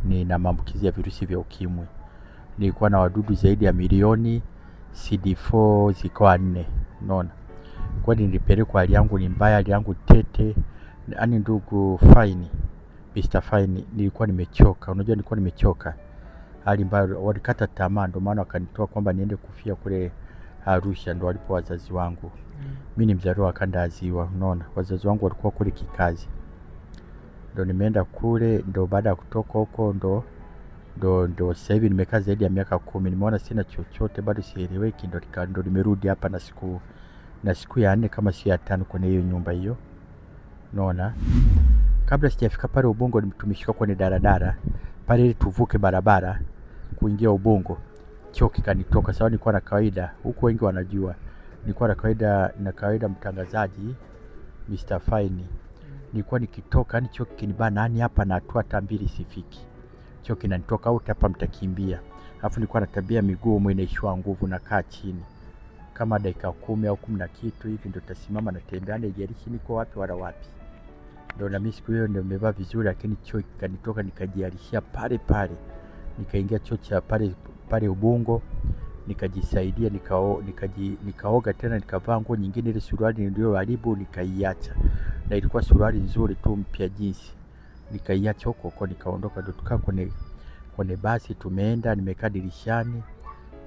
Nina maambukizi ya virusi vya ukimwi. Nilikuwa na wadudu zaidi ya milioni, CD4 zikawa 4. Unaona? Kwa nilipelekwa, hali yangu ni mbaya, hali yangu tete. Yaani ndugu Fine, Mr. Fine, nilikuwa nimechoka. Unajua nilikuwa nimechoka. Hali ambayo walikata tamaa, ndio maana wakanitoa kwamba niende kufia kule Arusha, ndio walipo wazazi wangu. Mimi ni mzaliwa wa kanda ya Ziwa, unaona? Wazazi wangu walikuwa kule kikazi. Ndio nimeenda kule, ndio baada ya kutoka huko ndio sasa hivi nimekaa zaidi ya miaka 10. Nimeona sina chochote, bado sieleweki, ndio nimerudi hapa na siku ya 4 kama si ya 5 kwenye hiyo nyumba hiyo. Unaona? Kabla sijafika pale Ubungo tumeshika kwenye daradara. Pale ili tuvuke barabara kuingia Ubungo. Choo kikanitoka. Sawa, nilikuwa na kawaida. Huko wengi wanajua. Nilikuwa na kawaida mtangazaji Mr. Fine. Nilikuwa nikitoka, yani choo kinibana, yani hapa na hatua hata 2 sifiki. Choo kinanitoka au hapa mtakimbia. Alafu nilikuwa na tabia miguu inaishiwa nguvu, nakaa chini. Kama dakika 10 au 10 na kitu hivi ndio tasimama na tembea, haijalishi niko wapi wala wapi. Ndio na mimi siku hiyo ndio nimevaa vizuri, lakini choo kikanitoka, nikajialishia pale. Nikaingia choo cha pale Ubungo, nikajisaidia, nikaoga tena, nikavaa nguo nyingine, ile suruali ndio haribu nikaiacha. Na ilikuwa suruali nzuri tu mpya jinsi. Nikaiacha huko, nikaondoka, ndio tukaa kwenye basi tumeenda, nimekaa dirishani.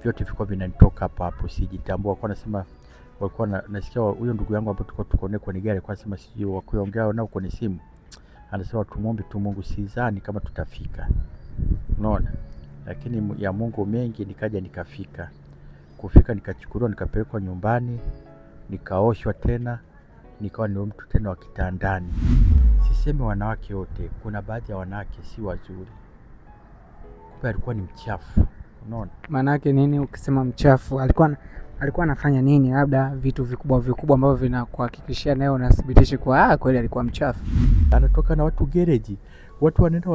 Vyote vilikuwa vinanitoka hapo, sijitambua. Kwa nasema walikuwa nasikia huyo ndugu yangu ambaye tuko naye kwenye gari, kwa nasema sijui wakiongea nao kwenye simu. Anasema tumuombe tu Mungu, sidhani kama tutafika. Unaona? Lakini ya Mungu mengi, nikaja nikafika. Kufika nikachukuliwa, nikapelekwa nyumbani, nikaoshwa tena, nikawa ni mtu tena wa kitandani. Sisemi wanawake wote, kuna baadhi ya wanawake si wazuri. Kumbe alikuwa ni mchafu. Unaona? Maana yake nini ukisema mchafu? Alikuwa anafanya nini? Labda vitu vikubwa ambavyo vinakuhakikishia nayo unathibitisha kwa kweli alikuwa mchafu. Anatoka na watu gereji. Watu wanaenda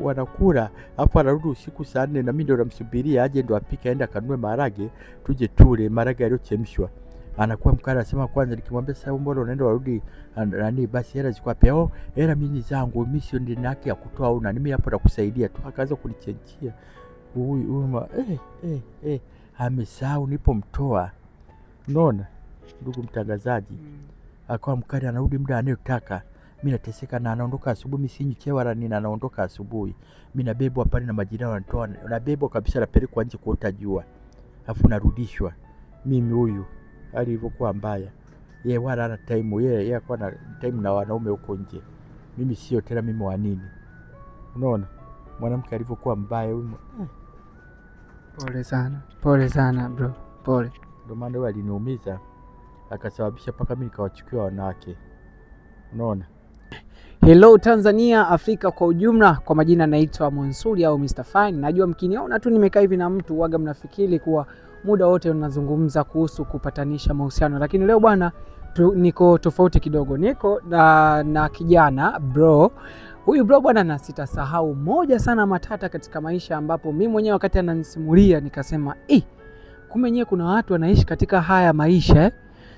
wanakula, hapo anarudi usiku saa 4 na mimi ndio namsubiria aje ndio apike, aenda kanunue maharage tuje tule, maharage yaliyochemshwa. Anakuwa mkali, anasema kwanza, nikimwambia sasa mbona unaenda warudi nani, basi hela ziko wapi? Hela mimi zangu, mimi sio ndio haki ya kutoa au na mimi hapo nakusaidia tu. Akaanza kunichenchia. Huyu amesahau nilipomtoa. Unaona? Ndugu mtangazaji. Akawa mkali, anarudi muda anayotaka. Mimi nateseka, na anaondoka asubuhi. Mimi sinywi chai wala nini, anaondoka asubuhi. Mimi nabebwa pale na majirani wanatoa, nabebwa kabisa, napelekwa nje kuota jua. Alafu narudishwa. Mimi huyu hali ilivyokuwa mbaya. Yeye wala ana time, yeye alikuwa na time na wanaume huko nje. Mimi sio tena, mimi wa nini? Unaona? Mwanamke alivyokuwa mbaya huyu. Pole sana bro, pole. Ndio maana yeye aliniumiza, akasababisha paka mimi nikawachukia wanawake. Unaona? Hello Tanzania, Afrika kwa ujumla. Kwa majina naitwa Monsuri au Mr. Fine. Najua mkiniona tu nimekaa hivi na mtu waga mnafikiri kuwa muda wote unazungumza kuhusu kupatanisha mahusiano, lakini leo bwana niko tofauti kidogo. Niko na kijana bro. Huyu bro bwana, na sitasahau moja sana matata katika maisha, ambapo mimi mwenyewe wakati ananisimulia nikasema kumbe yenyewe kuna watu wanaishi katika haya maisha.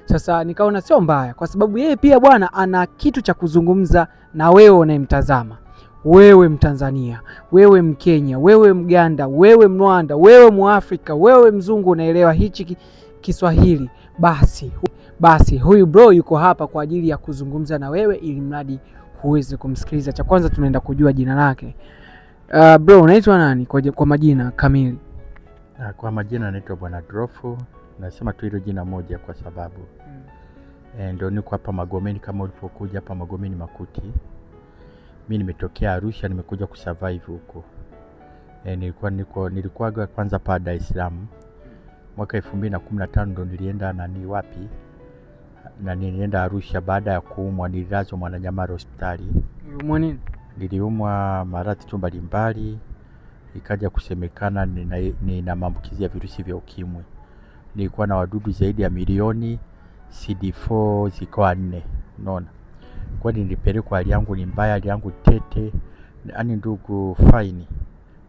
Sasa nikaona sio mbaya, kwa sababu yeye pia bwana ana kitu cha kuzungumza na wewe unayemtazama. Wewe Mtanzania, wewe Mkenya, wewe Mganda, wewe Mrwanda, wewe Muafrika, wewe mzungu unaelewa hichi Kiswahili. Basi huyu bro yuko hapa kwa ajili ya kuzungumza na wewe, ili mradi uweze kumsikiliza. Cha kwanza tunaenda kujua jina lake. Bro, unaitwa nani kwa majina kamili? Kwa majina naitwa Bwana Drofu. Nasema tu hilo jina moja kwa sababu ndio niko hapa Magomeni. Kama ulipokuja hapa Magomeni Makuti, mimi nimetokea Arusha, nimekuja kusurvive huko. Nilikuwa kwanza pa Dar es Salaam mwaka 2015, ndo nilienda wapi na nilienda Arusha baada ya kuumwa. Nililazwa Mwananyamala hospitali. Uliumwa nini? Niliumwa maradhi tu mbalimbali, ikaja kusemekana nina maambukizi ya virusi vya ukimwi. Nilikuwa na wadudu zaidi ya milioni, CD4 zikawa 4. Unaona? Kwa nilipelekwa, hali yangu ni mbaya, hali yangu tete. Yaani ndugu Fine,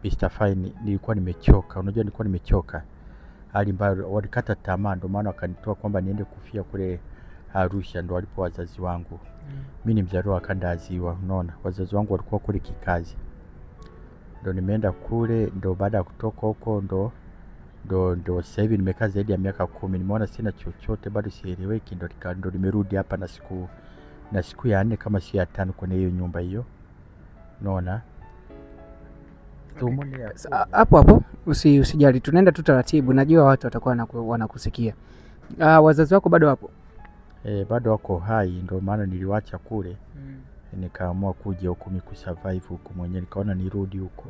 Mr. Fine, nilikuwa nimechoka. Unajua nilikuwa nimechoka. Hali ambayo walikata tamaa, ndio maana wakanitoa kwamba niende kufia kule Arusha, ndio walipo wazazi wangu. Mimi ni mzaliwa wa kanda ya Ziwa. Unaona? Wazazi wangu walikuwa kule kikazi. ndo nimeenda kule, ndo baada ya kutoka huko ndo sasa hivi nimekaa zaidi ya miaka 10. Nimeona sina chochote, bado sieleweki, ndo nimerudi hapa na siku ya 4 kama si ya 5 kwenye hiyo nyumba hiyo. Unaona? Hapo usijali, tunaenda tu taratibu, najua watu watakuwa wanakusikia. Wazazi wako bado wapo? Bado wako hai, ndio maana niliwacha kule. Nikaamua kuja huku kusurvive huku mwenyewe, nikaona nirudi huko.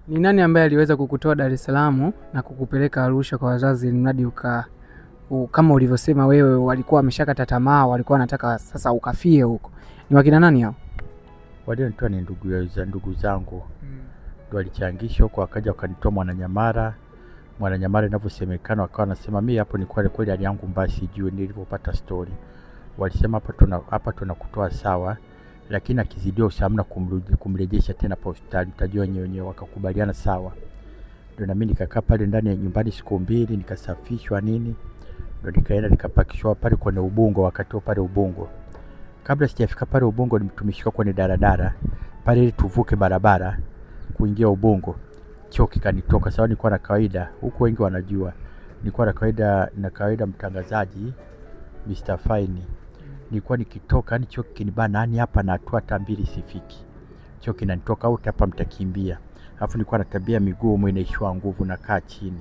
Ni nani ambaye aliweza kukutoa Dar es Salaam na kukupeleka Arusha kwa wazazi, mradi kama ulivyosema wewe, walikuwa wameshakata tamaa, walikuwa wanataka sasa ukafie huko? Ni wakina nani hao? Walionitoa ni ndugu zangu. Ndio walichangisha huko, wakaja wakanitoa Mwananyamala inavyosemekana, wakawa wanasema mimi hapo ni kweli hali yangu mbaya, sijui nilipopata story. Walisema hapa tunakutoa sawa, lakini akizidiwa usamna kumrejesha tena kwa hospitali, mtajua wenyewe. Wakakubaliana sawa. Ndio na mimi nikakaa pale ndani ya nyumbani siku 2, nikasafishwa nini, ndio nikaenda nikapakishwa pale kwenye Ubungo. Wakati pale Ubungo, kabla sijafika pale Ubungo, tumeshika kwenye daradara pale ili tuvuke barabara kuingia Ubungo. Choo kikanitoka. Sawa, nilikuwa na kawaida huko, wengi wanajua nilikuwa na kawaida mtangazaji Mr. Fine. Nilikuwa nikitoka yani choo kinibana, yani hapa na hatua hata 2 sifiki, choo kinanitoka au hapa mtakimbia. Alafu nilikuwa na tabia miguu inaishiwa nguvu, na kaa chini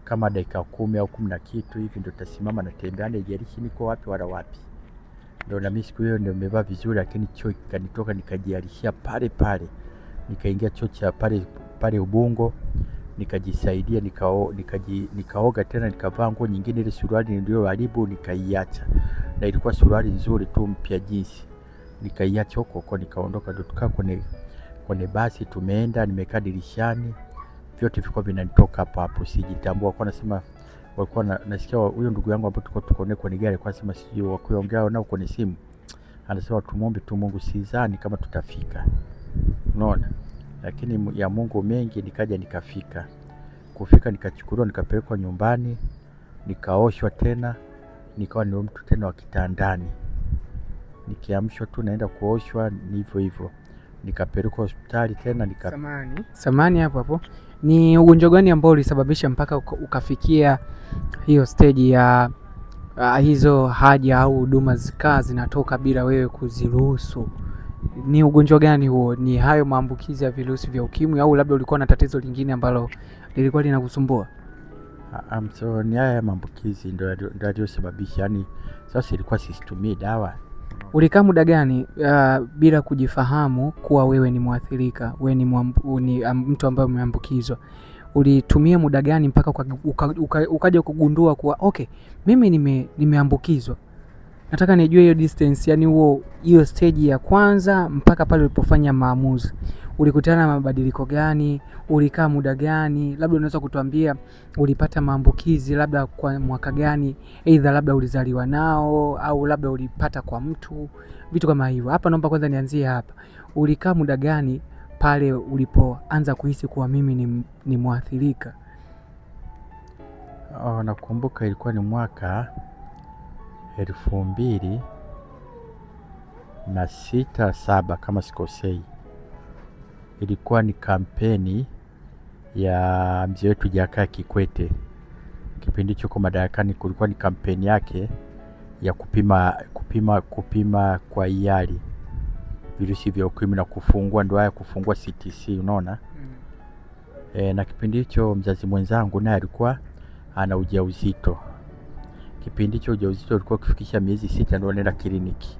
kama dakika 10 au 10 na kitu hivi, ndio tasimama na tembea, haijalishi niko wapi wala wapi. Ndio na mimi siku hiyo ndio nimevaa vizuri, lakini choo kikanitoka, nikajialishia pale. Nikaingia choo cha pale Ubungo, nikajisaidia, nikaoga tena, nikavaa nguo nyingine, ile suruali ndio haribu nikaiacha, na ilikuwa suruali nzuri tu mpya jinsi, nikaiacha huko, nikaondoka. Ndio tukaa kwenye basi, tumeenda, nimekaa dirishani, vyote vilikuwa vinanitoka hapo, sijitambua. Kwa nasema walikuwa nasikia huyo ndugu yangu ambaye tuko naye kwenye gari, kwa sema sijui wakiongea nao kwenye simu, anasema tumuombe tu Mungu, sidhani kama tutafika. Unaona? Lakini ya Mungu mengi, nikaja nikafika. Kufika nikachukuliwa, nikapelekwa nyumbani, nikaoshwa tena, nikawa ni mtu tena wa kitandani. Nikiamshwa tu naenda kuoshwa, ni hivyo. Nikapelekwa hospitali tena Samani hapo. Ni ugonjwa gani ambao ulisababisha mpaka ukafikia hiyo stage ya hizo haja au huduma zikaa zinatoka bila wewe kuziruhusu? Ni ugonjwa gani huo? Ni hayo maambukizi ya virusi vya ukimwi, au labda ulikuwa na tatizo lingine ambalo lilikuwa linakusumbua? So ni haya maambukizi ndio aliyosababisha. Yani sasa ilikuwa situmii dawa. Ulikaa muda gani bila kujifahamu kuwa wewe ni mwathirika, wewe ni mtu ambaye umeambukizwa? Ulitumia muda gani mpaka ukaja kugundua kuwa okay, mimi nimeambukizwa? Nataka nijue hiyo distance, yani hiyo stage ya kwanza mpaka pale ulipofanya maamuzi. Ulikutana na mabadiliko gani? Ulikaa muda gani? Labda unaweza kutuambia ulipata maambukizi labda kwa mwaka gani? Aidha labda ulizaliwa nao au labda ulipata kwa mtu, vitu kama hivyo. Hapa naomba kwanza nianzie hapa. Ulikaa muda gani pale ulipoanza kuhisi kuwa mimi ni mwathirika? Nakumbuka ilikuwa ni mwaka 2006-7 kama sikosei. Ilikuwa ni kampeni ya mzee wetu Jakaya Kikwete. Kipindi hicho madarakani, kulikuwa ni kampeni yake ya kupima kwa hiari virusi vya ukimwi na kufungua, ndio haya kufungua CTC, unaona? Na kipindi hicho mzazi mwenzangu naye alikuwa ana ujauzito. Kipindi hicho ujauzito ulikuwa kufikisha miezi 6 ndio anaenda kliniki.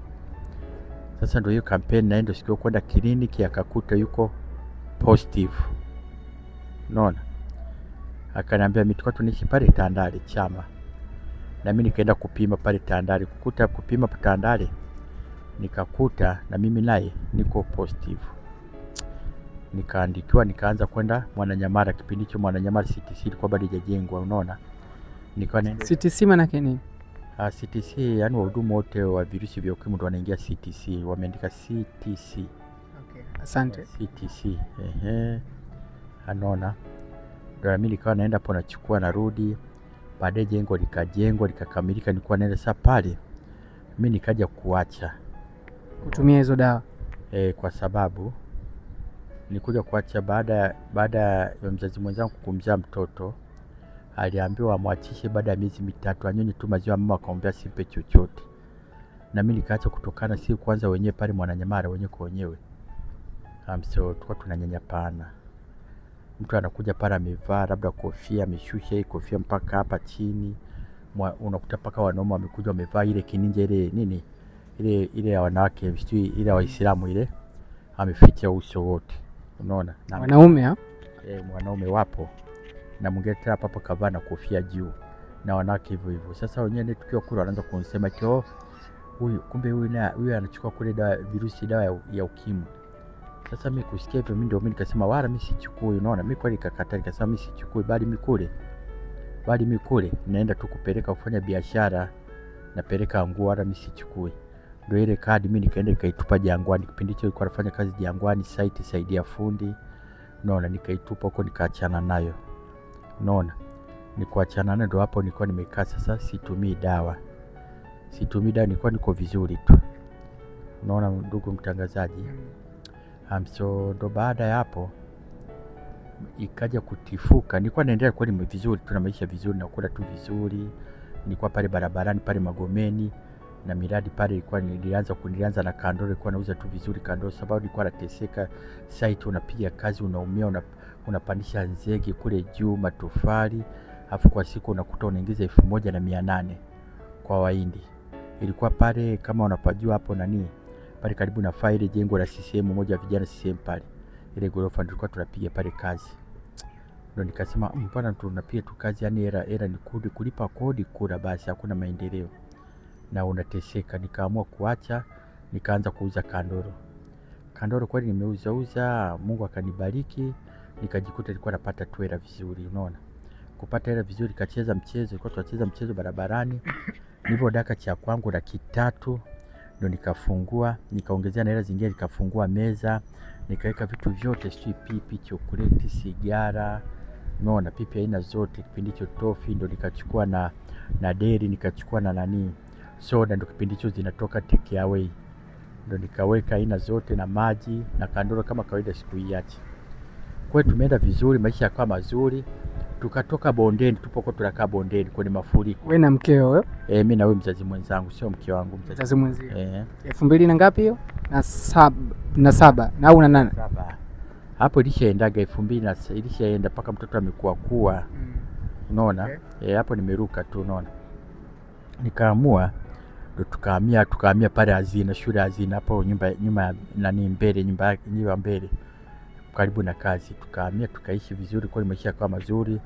Sasa ndio hiyo kampeni, naenda sikio kwenda kliniki, akakuta yuko positive. Unaona? Akaniambia mimi tunaishi pale Tandale Chama. Na mimi nikaenda kupima pale Tandale, kupima Tandale. Nikakuta na mimi naye niko positive. Nikaandikiwa, nikaanza kwenda Mwananyamala. Kipindi hicho Mwananyamala CTC ilikuwa bado haijajengwa, unaona? CTC maana yake nini? CTC yani wahudumu wote wa virusi vya ukimwi ndio wanaingia CTC, wameandika CTC. Okay, asante. CTC. Anaona. Ndio mimi nikawa naenda hapo, nachukua narudi. Baadaye jengo likajengwa likakamilika, nilikuwa naenda sasa pale. Mimi nikaja kuacha kutumia hizo dawa. Kwa sababu Nilikuja kuacha baada ya mzazi mwenzangu kumzaa mtoto, aliambiwa amwachishe baada ya miezi 3 anyonye tu maziwa, mama akamwambia simpe chochote. Na mimi nikaacha kutokana si kwanza wenyewe pale Mwananyamala wenyewe kwa wenyewe. So tulikuwa tunanyanyapana. Mtu anakuja pale amevaa labda kofia, ameshusha hii kofia mpaka hapa chini. Unakuta paka wanaume wamekuja wamevaa ile kininja ile nini? Ile ya wanawake, sijui ile ya Waislamu ile. Ameficha uso wote. Unaona? Wanaume Wanaume wapo. Na mwingine tena papa kavaa na kofia juu. Na wanawake hivyo hivyo. Sasa wenyewe tukiwa kule wanaanza kunisema kio huyu kumbe huyu anachukua kule dawa ya ukimwi. Sasa mimi kusikia hivyo mimi nikasema wala mimi sichukui. Unaona, mimi kweli nikakataa, nikasema mimi sichukui, bali mimi kule naenda tu kupeleka kufanya biashara, napeleka nguo, wala mimi sichukui. Ndio ile kadi mimi nikaenda nikaitupa Jangwani. Kipindi hicho nilikuwa nafanya kazi Jangwani site saidia fundi. Unaona, nikaitupa huko nikaachana nayo. Unaona, nikuachana nayo ndio hapo nilikuwa nimekaa sasa situmii dawa. Nilikuwa niko vizuri tu. Unaona ndugu mtangazaji. So ndo baada ya hapo ikaja kutifuka. Nilikuwa naendelea kweli vizuri, tuna maisha vizuri, nakula tu vizuri. Nilikuwa pale barabarani pale Magomeni na miradi pale ilikuwa nilianza na kandoro, ilikuwa nauza tu vizuri kandoro, sababu nilikuwa nateseka site, unapiga kazi unaumia, unapandisha nzege kule juu matofali, afu kwa siku unakuta unaingiza 1800 kwa Wahindi. Ilikuwa pale kama unapajua hapo nani pale karibu na faile jengo la CCM moja vijana CCM pale. Ile gorofa nilikuwa tunapiga pale kazi. Ndio nikasema mbona tunapiga tu kazi, yani era ni kulipa kodi kula basi, hakuna maendeleo. Na unateseka. Nikaamua kuacha, nikaanza kuuza kandoro kweli nimeuza, Mungu akanibariki, nikajikuta nilikuwa napata tu hela vizuri. Unaona, kupata hela vizuri, kacheza mchezo, nilikuwa tunacheza mchezo barabarani. Nilivyo daka cha kwangu 300 ndio nikafungua, nikaongezea na hela zingine, nikafungua meza, nikaweka vitu vyote, sijui pipi, chokoleti, sigara. Unaona, pipi aina zote, kipindi hicho tofi ndio nikachukua na deri, nikachukua na nani soda, ndio kipindi hicho zinatoka take away. Ndio nikaweka aina zote na maji na kandoro kama kawaida, sikuiacha. Kwa hiyo tumeenda vizuri, maisha yakawa mazuri. Tukatoka bondeni, tupokuwa tunakaa bondeni kwenye mafuriko. Wewe na mkeo wewe? Mimi na wewe mzazi mwenzangu, sio mke wangu, mzazi mwenzio. 2000 na ngapi hiyo? Na 7 na au na 8? 7. Hapo ilishaendaga 2000 ilishaenda mpaka mtoto amekuwa. Unaona? Okay. Hapo nimeruka tu, unaona. Nikaamua ndo tukahamia pale Hazina, shule Hazina hapo nyuma nani mbele, nyumba mbele karibu na kazi. Tukahamia tukaishi vizuri, kwa maisha yakawa mazuri.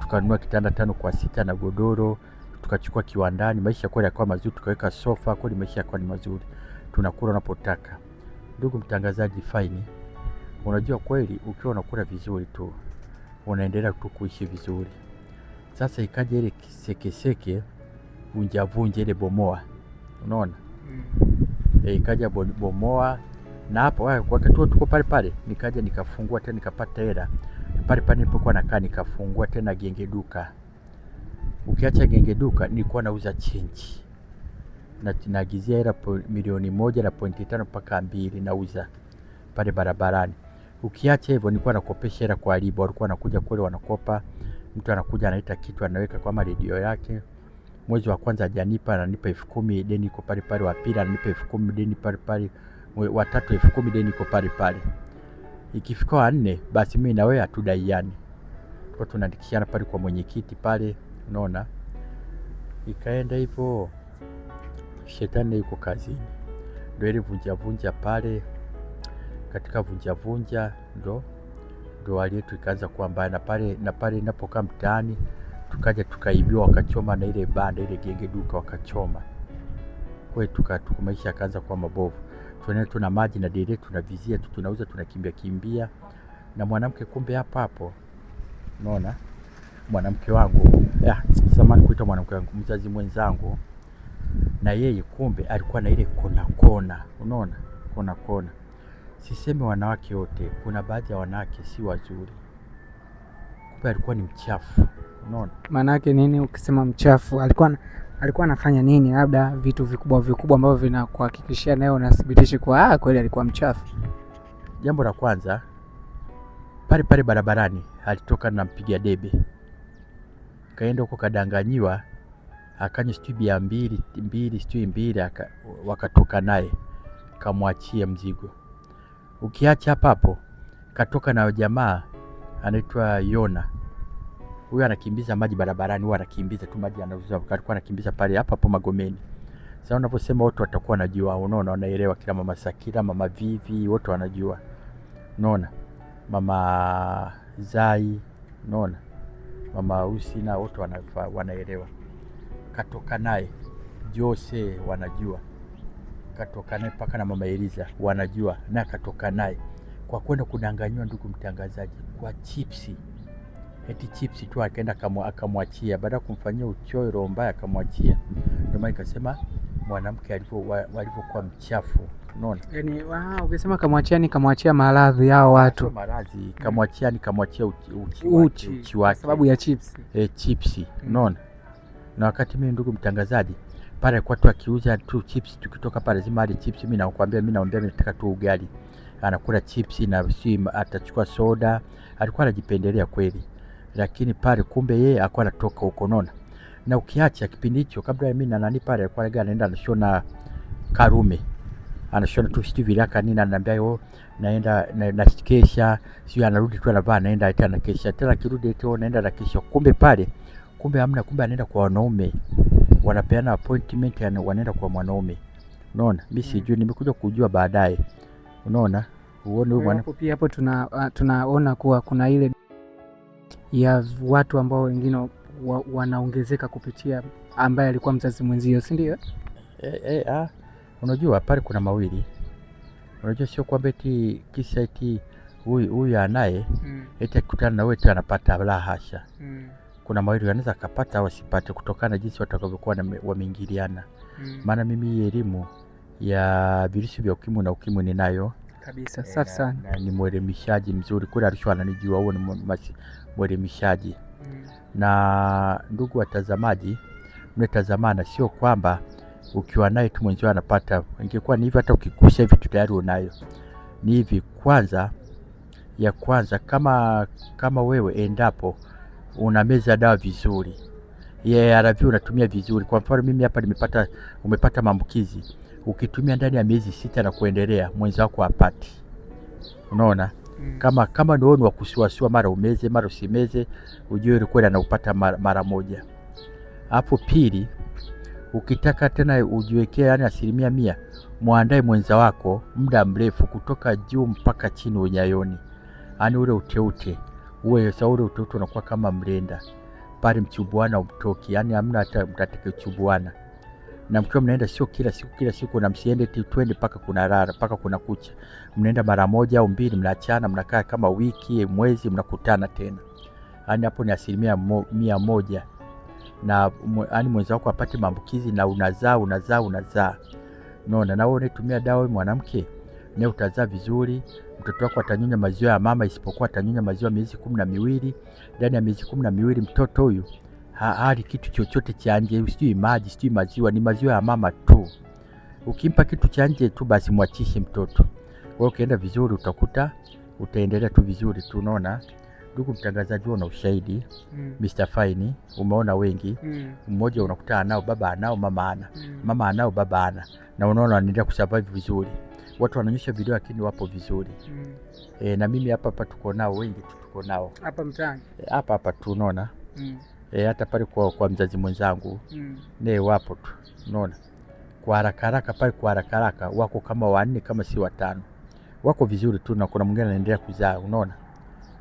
Tukanunua kitanda 5 kwa 6 na godoro, tukachukua kiwandani, maisha kweli yakawa mazuri. Tukaweka sofa, kweli maisha yakawa ni mazuri. Tunakula unapotaka. Ndugu mtangazaji fine. Unajua kweli ukiwa unakula vizuri tu unaendelea tu kuishi vizuri. Sasa ikaja ile kisekeseke, vunja ile bomoa. Unaona? Ikaja bomoa. Na hapo wakati tuko pale nikaja nikafungua tena, nikapata hela pale nilipokuwa nakaa, nikafungua tena genge duka. Ukiacha genge duka nilikuwa nauza change na naagizia hela milioni 1.5 mpaka 2 nauza pale barabarani. Ukiacha hivyo nilikuwa nakopesha hela kwa riba, walikuwa wanakuja kule wanakopa, mtu anakuja analeta kitu anaweka kama redio yake. Mwezi wa kwanza hajanipa, ananipa 10,000 deni iko pale, wa pili ananipa 10,000 deni pale, wa tatu 10,000 deni iko pale. Ikifika wa 4 basi mimi na wewe hatudaiani. Kwa tunaandikishana pale kwa mwenyekiti pale, unaona. Ikaenda hivyo, shetani yuko kazini. Ndio ile vunja pale, katika vunja ndo hali yetu ikaanza kuwa mbaya. Na pale ninapokaa mtaani tukaja tukaibiwa, wakachoma na ile banda ile genge duka wakachoma. Kwa hiyo maisha yakaanza kuwa mabovu. Tuna maji na dere, tunavizia tu, tunauza, tunakimbia. Na mwanamke kumbe hapo. Unaona? Mwanamke wangu, samahani kuita mwanamke wangu, mzazi mwenzangu. Na yeye kumbe alikuwa na ile kona. Unaona? Kona. Sisemi wanawake wote, kuna baadhi ya wanawake si wazuri. Kumbe alikuwa ni mchafu. Unaona? Maana yake nini ukisema mchafu? Alikuwa anafanya nini? Labda vitu vikubwa ambavyo vinakuhakikishia nayo unathibitisha kwa kweli alikuwa mchafu. Jambo la kwanza, pale pale barabarani alitoka na mpiga debe, kaenda huko kadanganyiwa, akanywa sijui bia mbili, wakatoka naye, kamwachia mzigo. Ukiacha hapa hapo, katoka na jamaa anaitwa Yona. Huyu anakimbiza maji barabarani, huwa anakimbiza tu maji, anauza, alikuwa anakimbiza pale hapa hapo Magomeni. Sasa unaposema watu watakuwa wanajua, unaona, wanaelewa, kila mama Sakila, mama Vivi, wote wanajua. Unaona? Mama Zai, unaona? Mama Usina, wote wanaelewa. Katoka naye Jose, wanajua. Katoka naye paka na mama Eliza, wanajua. Na katoka naye kwa kwenda kudanganywa, ndugu mtangazaji, kwa chipsi. Eti chipsi tu akaenda akamwachia, baada ya kumfanyia uchoyo mbaya akamwachia. Ndio maana nikasema mwanamke alivyokuwa mchafu, unaona? Yaani ukisema kamwachia ni kamwachia maradhi yao watu. Maradhi, kamwachia ni kamwachia uchi wake. Sababu ya chipsi. Chipsi, unaona? Na wakati mimi, ndugu mtangazaji, pale kwa tu akiuza tu chips, tukitoka pale lazima ali chips. Mimi nakwambia, mimi naomba, mimi nataka tu ugali. Anakula chips na atachukua soda. Alikuwa anajipendelea kweli. Lakini pale kumbe yeye alikuwa anatoka huko, unaona? Na ukiacha kipindi hicho, kabla mimi na nani pale, alikuwa anaenda anashona Karume. Anashona tu sijui vilaka nini, ananiambia yo naenda na kesha, sio, anarudi tu anavaa, anaenda tena kesha. Tena kirudi tena naenda na kesha. Kumbe pale, hamna, kumbe anaenda kwa wanaume. Wanapeana appointment, wanaenda kwa mwanaume. Unaona? Mimi sijui, nimekuja kujua baadaye. Unaona? Uone huyo hapo pia hapo tunaona kuwa kuna ile ya watu ambao wengine wanaongezeka kupitia ambaye alikuwa mzazi mwenzio, si ndio? Unajua pale kuna mawili. Unajua sio kwamba eti kisa eti huyu anaye eti akutana na wewe tu anapata, la hasha. Kuna mawili, anaweza akapata au asipate kutokana na jinsi watakavyokuwa wameingiliana. Maana mimi hii elimu ya virusi vya ukimwi na ukimwi ninayo kabisa. Safi sana. Na ni mwelimishaji mzuri kule, Arusha ananijua, huo ni mwelimishaji. Na ndugu watazamaji, mnatazamana, sio kwamba ukiwa naye tu mwenzio anapata. Ingekuwa ni hivi, hata ukikusa hivi tu tayari unayo. Ni hivi, kwanza kama wewe endapo unameza dawa vizuri, ARV unatumia vizuri. Kwa mfano mimi hapa umepata maambukizi, ukitumia ndani ya miezi 6 na kuendelea, mwenzi wako hapati. Unaona? Kama ndio ni wa kusuasua, mara umeze mara usimeze, ujue ile kwenda na upata mara moja. Hapo pili, ukitaka tena ujiwekee yani 100%, muandae mwenza wako muda mrefu kutoka juu mpaka chini unyayoni. Yaani ule uteute. Uwe sawa, ule uteute unakuwa kama mlenda. Pale mchubuana umtoki, yani hamna hata mtateke chubuana. Na mkiwa mnaenda sio kila siku na msiende twende paka kuna rara, paka kuna kucha. Mnaenda mara moja au mbili, mnaachana, mnakaa kama wiki, mwezi, mnakutana tena. Yaani hapo ni 100%. Na yaani mwenza wako apate maambukizi na unazaa. Unaona? Na wewe unatumia dawa, wewe mwanamke, na utazaa vizuri. Mtoto wako atanyonya maziwa ya mama, isipokuwa atanyonya maziwa miezi 12. Ndani ya miezi 12 mtoto huyu hali kitu chochote cha nje, sijui maji, sijui maziwa, ni maziwa ya mama tu. Ukimpa kitu cha nje tu, basi mwachishe mtoto. Wewe ukienda vizuri, utakuta utaendelea tu vizuri tu. Unaona? Ndugu mtangazaji, una ushahidi. Mr. Fine, umeona wengi. Mmoja unakuta nao baba anao, mama ana. Mama anao, baba ana. Na unaona wanaendelea kusurvive vizuri. Watu wanaonyesha video lakini wapo vizuri. Na mimi hapa tuko nao wengi, tuko nao hapa mtaani. Hapa tu, unaona? Hata pale kwa mzazi mwenzangu wapo tu, unaona? Kwa haraka pale wako kama 4 kama si 5. Wako vizuri tu, na kuna mwingine anaendelea kuzaa, unaona?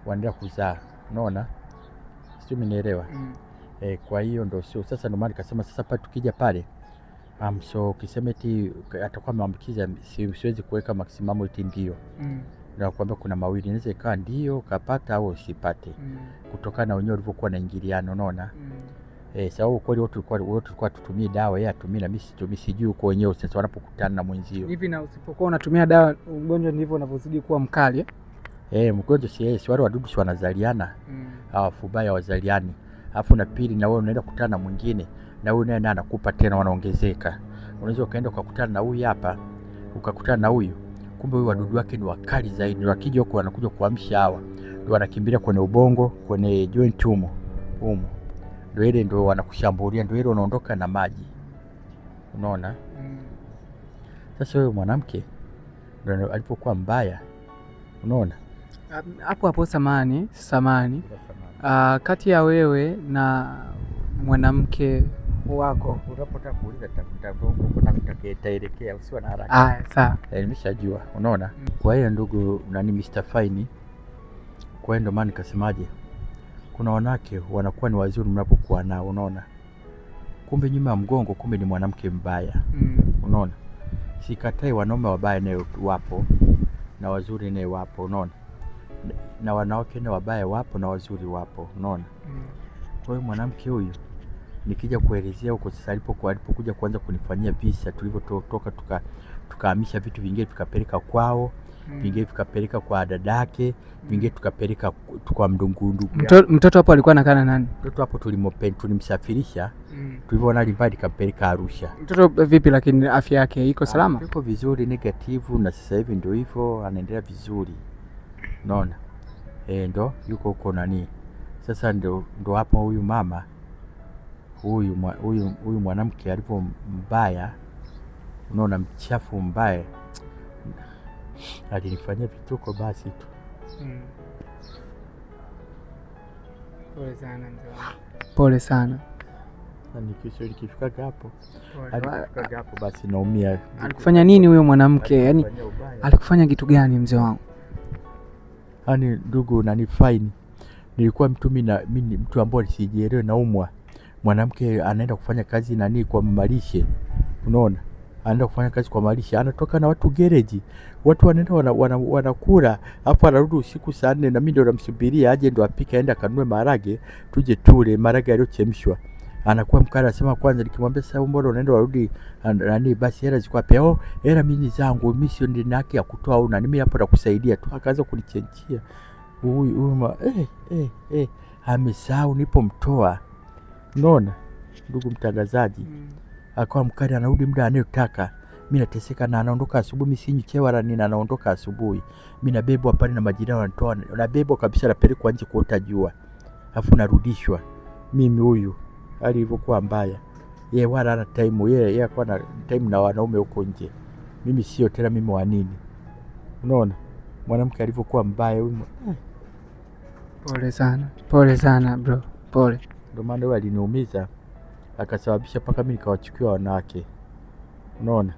Wanaendelea kuzaa, unaona? Sio, mnielewa? Kwa hiyo ndio sio. Sasa ndio maana nikasema sasa pale tukija pale so ukisema eti atakuwa maambukizi, siwezi kuweka maximum eti ndio. Na kwamba kuna mawili, inaweza ikawa ndio kapata au usipate. Kutokana na wenyewe walivyokuwa na ingiliano, unaona? Sababu kweli wote tulikuwa tutumie dawa, yeye atumie na mimi sijui uko wenyewe sasa wanapokutana na mwenzio. Hivi na usipokuwa unatumia dawa, ugonjwa ndivyo unavyozidi kuwa mkali. Mgonjwa si wale wadudu si wanazaliana. Hawafubaya wazaliani. Alafu na pili, na wewe unaenda kukutana na mwingine, na huyu naye anakupa tena, wanaongezeka. Unaweza ukaenda ukakutana na huyu hapa, ukakutana na huyu. kumbe huyu wadudu wake ni wakali zaidi. Wakija huko wanakuja kuamsha hawa, ndio wanakimbilia kwenye ubongo, kwenye joint humo, ndio ile ndio wanakushambulia, ndio ile unaondoka na maji, unaona. Sasa wewe mwanamke ndio alipokuwa mbaya, unaona. Hapo samani kati ya wewe na mwanamke wako unapotaka kuuliza nitaelekea, usiwe na haraka. Sawa. Nimeshajua, unaona. Kwa hiyo ndugu nani Mr. Fine, kwa hiyo ndio maana nikasemaje, kuna wanawake wanakuwa ni wazuri mnapokuwa nao, unaona. Kumbe nyuma ya mgongo kumbe ni mwanamke mbaya. Unaona. Sikatai wanaume wabaya nayo wapo na wazuri nayo wapo, unaona. Na wanawake na wabaya wapo na wazuri wapo, unaona. Kwa hiyo mwanamke huyu nikija kuelezea huko sasa alipokuja kuanza kunifanyia visa, tulivyotoka tukahamisha vitu vingine tukapeleka kwao, vingine tukapeleka kwa dadake, vingine tukapeleka kwa mdungundu. Mtoto hapo alikuwa anakaa na nani? Mtoto hapo tulimsafirisha, tulivyoona alimbadi kapeleka Arusha. Mtoto vipi lakini afya yake iko salama? Yuko vizuri, negative, na sasa hivi ndio hivyo anaendelea vizuri, unaona. Ndo yuko huko nani. Sasa ndo hapo huyu mama huyu mwanamke alipo mbaya, unaona, mchafu mbaya, alinifanyia vituko basi tu. Pole sana mzee. Pole sana. Nikifika hapo basi naumia. Alikufanya nini huyo mwanamke? Yaani alikufanya kitu gani mzee wangu? Yaani ndugu nani Fine, nilikuwa mimi mtu ambaye sijielewe, naumwa. Mwanamke anaenda kufanya kazi nani kwa malishe, unaona. Anaenda kufanya kazi kwa malishe, anatoka na watu gereji, watu wanaenda wanakula, hapo anarudi usiku saa 4 na mimi ndio namsubiria aje ndio apike aende kanunue maharage tuje tule, maharage yaliyochemshwa. Anakuwa mkara, anasema kwanza, nikimwambia sasa mbona unaenda warudi nani, basi hela ziko wapi? Hela mimi zangu, mimi sio ndini yake ya kutoa au na mimi hapo nakusaidia tu. Akaanza kunichenchia huyu amesahau nilipomtoa, unaona ndugu mtangazaji. Akawa mkali, anarudi muda anayotaka. Mimi nateseka na anaondoka asubuhi, mimi sinywi chai wala nini, anaondoka asubuhi. Mimi nabebwa pale na majirani wanatoa, nabebwa kabisa, napelekwa nje kuota jua. Alafu narudishwa. Mimi huyu hali ilivyokuwa mbaya. Yeye wala ana time, yeye akawa na time na wanaume huko nje. Mimi sio tena, mimi wa nini? Unaona? Mwanamke alivyokuwa mbaya huyu. Pole sana bro. Pole. Ndio maana yeye aliniumiza, akasababisha paka mimi nikawachukia wanawake. Unaona?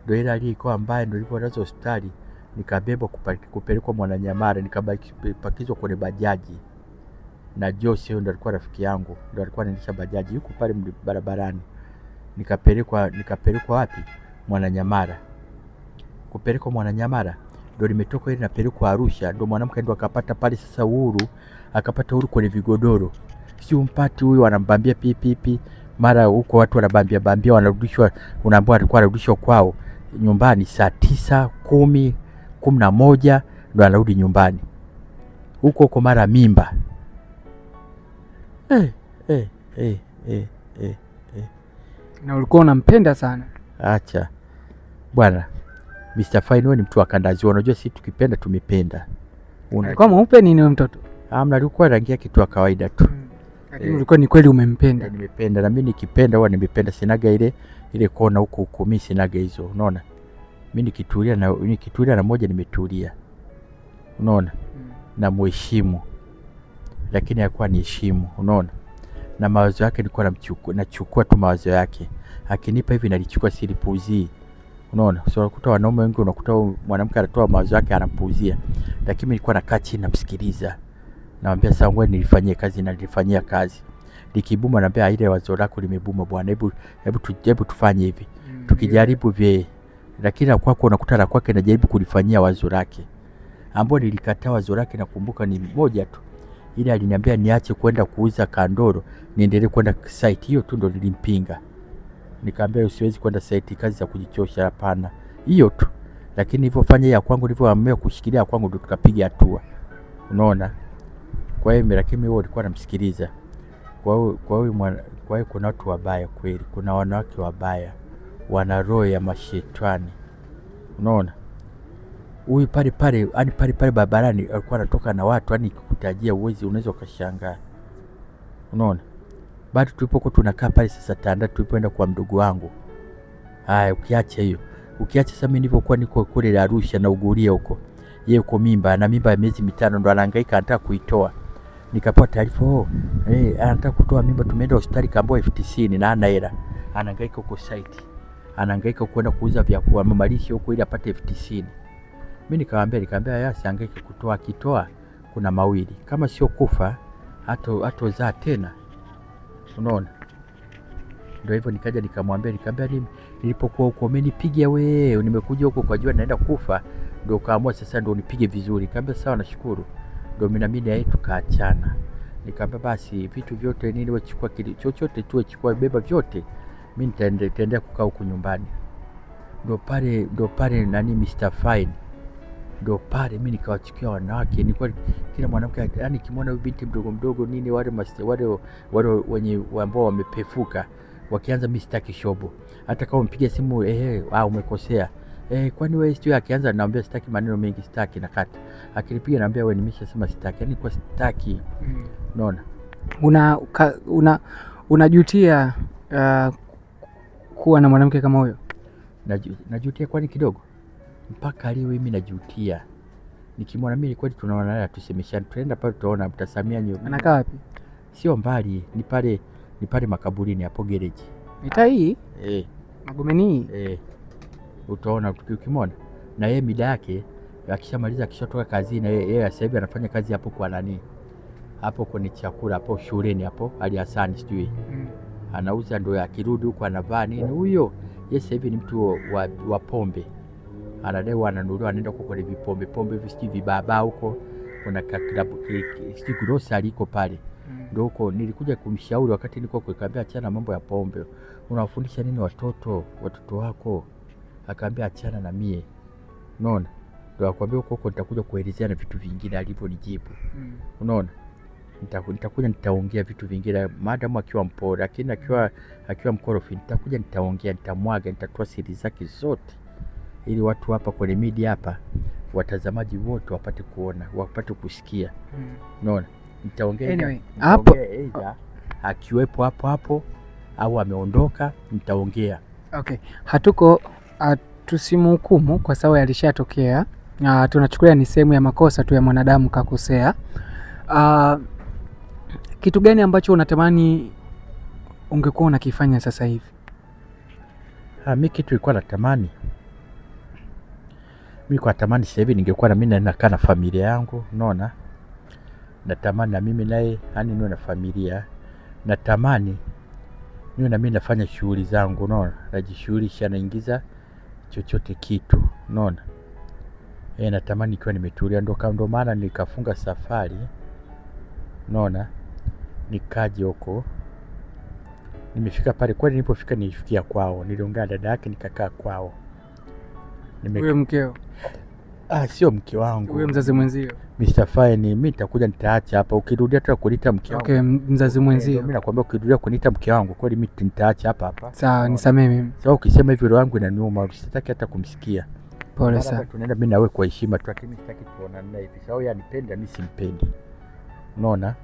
Ndio ile alikuwa mbaya, ndio nilipolazwa hospitali, nikabebwa kupelekwa Mwananyamala, nikapakizwa kwenye bajaji. Na Jose ndio alikuwa rafiki yangu, ndio alikuwa anaendesha bajaji, yuko pale barabarani. Nikapelekwa wapi? Mwananyamala. Kupelekwa Mwananyamala ndio nimetoka ile napelekwa Arusha, ndio mwanamke ndio akapata pale sasa uhuru, akapata uhuru kwenye vigodoro. Si umpati huyu anambambia pipi, mara huko watu wanabambia wanarudishwa, unaambiwa alikuwa anarudishwa kwao nyumbani saa 9, 10, 11 ndio anarudi nyumbani. Huko mara mimba. Na ulikuwa unampenda sana. Acha bwana, Mr. Fine wewe ni mtu wa kandazi, unajua sisi tukipenda tumependa. Ulikuwa mweupe nini wewe mtoto? Alikuwa rangi yake tu kawaida tu. Lakini ulikuwa ni kweli umempenda. Nimependa, na mimi nikipenda huwa nimependa, sinaga ile kona huko mimi sinaga hizo, unaona. Mimi nikitulia na moja nimetulia. Unaona? Na muheshimu. Lakini hakuwa ni heshimu, unaona. Na mawazo yake nilikuwa nachukua tu mawazo yake. Akinipa hivi nalichukua, silipuuzii. Unaona? So unakuta wanaume wengi, unakuta mwanamke anatoa mawazo yake anapuuzia. Lakini mimi nilikuwa nakaa chini namsikiliza. Namwambia sasa ngoja nilifanyie kazi, na nilifanyia kazi. Likibuma naambia ile wazo lako limebuma bwana, hebu tufanye hivi. Tukijaribu vile. Lakini kwako unakuta la kwake najaribu kulifanyia wazo lake. Ambapo nilikataa wazo lake, nakumbuka ni moja tu. Ile aliniambia niache kwenda kuuza kandoro, niendelee kwenda site. Hiyo tu ndo nilimpinga. Nikamwambia usiwezi kwenda site, kazi za kujichosha, hapana. Hiyo tu. Lakini nilipofanya ya kwangu, nilipoamua kushikilia kwangu, ndo tukapiga hatua. Unaona? Kwa hiyo lakini wewe ulikuwa unamsikiliza. Kwa hiyo kuna watu wabaya kweli, kuna wanawake wabaya, wana roho ya mashetani. Unaona? huyu pale pale, yani pale pale barabarani alikuwa anatoka na watu, yani kukutajia uwezi, unaweza ukashangaa. Unaona, bado tulipokuwa tunakaa pale sasa Tanda, tulipoenda kwa mdogo wangu. Haya, ukiacha hiyo, ukiacha sasa mimi nilipokuwa niko kule Arusha na ugulia huko, yeye uko mimba na mimba ya miezi 5 ndo anahangaika anataka kuitoa. Nikapata taarifa anataka kutoa mimba, tumeenda hospitali kaambiwa 90,000 na hana hela. Anahangaika huko site. Anahangaika kwenda kuuza vyakula mamalishe huko ili apate 90,000. Mimi nikamwambia yasi hangaika kutoa, kitoa kuna mawili. Kama sio kufa hatozaa tena. Unaona? Ndio hivyo nikaja nikamwambia nilipokuwa huko umenipiga wewe, nimekuja huko kwa jua naenda kufa, ndio kaamua sasa ndio nipige vizuri. Nikamwambia sawa, nashukuru. Ndio mimi na yeye tukaachana. Nikamwambia basi vitu vyote nini wewe chukua kile chochote tu chukua, beba vyote. Mimi nitaendelea kukaa huko nyumbani. Ndio pale nani Mr. Fine. Ndio pale mimi nikawachukia wanawake. Nilikuwa kila mwanamke yani kimwona binti mdogo nini wale wenye ambao wamepefuka wakianza mimi sitaki shobo. Hata kama mpiga simu umekosea. Kwani wewe sio, akianza naambia sitaki maneno mengi, sitaki na kata. Akinipiga naambia wewe nimeshasema sitaki. Yani kwa sitaki. Unaona? Unajutia kuwa na mwanamke kama huyo? Najutia kwani kidogo. Mpaka leo mimi najutia. Nikimwona mimi kweli tunaona naye tusemeshane, tuenda pale tutaona mtasamia nyumba. Anakaa wapi? Sio mbali, ni pale makaburini hapo gereji. Mitaa hii? Magomeni. Utaona ukimwona. Na yeye mida yake akishamaliza akishatoka kazi na yeye sasa hivi anafanya kazi hapo kwa nani? Hapo kwenye chakula hapo shuleni hapo Ali Hassan sijui. Anauza, ndio akirudi huko anavaa nini huyo? Yeye sasa hivi ni mtu wa pombe. Anadai ananunuliwa, anaenda huko kwenye pombe visiti vibaba huko. Kuna klabu sijui grocery iko pale. Ndio huko nilikuja kumshauri wakati niko kuambia achana mambo ya pombe. Unawafundisha nini watoto wako? Akaambia achana na mie. Unaona? Ndio akwambia huko nitakuja kuelezea na vitu vingine alivyonijibu. Unaona? Nitakuja nitaongea vitu vingine maadamu akiwa mpole, lakini akiwa mkorofi nitakuja nitaongea, nitamwaga, nitatoa siri zake zote ili watu hapa kwenye media hapa watazamaji wote wapate kuona, wapate kusikia. Unaona? Nitaongea anyway, hapo akiwepo hapo au ameondoka nitaongea. Okay. Tusimhukumu kwa sababu yalishatokea. Tunachukulia ni sehemu ya makosa tu ya mwanadamu kakosea. Kitu gani ambacho unatamani ungekuwa unakifanya sasa hivi? Mimi kitu nilikuwa natamani. Mimi kwa tamani sasa hivi ningekuwa na mimi nakaa na familia yangu, unaona? Natamani na mimi naye niwe na familia. Natamani niwe na mimi nafanya shughuli zangu, unaona? Najishughulisha, naingiza chochote kitu, unaona? Natamani nikiwa nimetulia, ndo maana nikafunga safari, unaona? Nikaje huko. Nimefika pale kweli, nilipofika nilifikia kwao. Niliongea dada yake nikakaa kwao. Wewe mkeo? Sio mke wangu. Wewe mzazi mwenzio? Mr. Fine, mimi nitakuja nitaacha hapa. Ukirudia tu kuniita mke wangu. Okay, mzazi mwenzio. Mimi nakwambia ukirudia kuniita mke wangu, kweli mimi nitaacha hapa. Sawa, nisamee mimi. Sawa, ukisema hivyo roho yangu inaniuma, sitaki hata kumsikia. Pole sana. Tunaenda mimi na wewe kwa heshima tu, lakini sitaki tuonane naye hivi. Sawa, yeye anipenda, mimi simpendi. Unaona?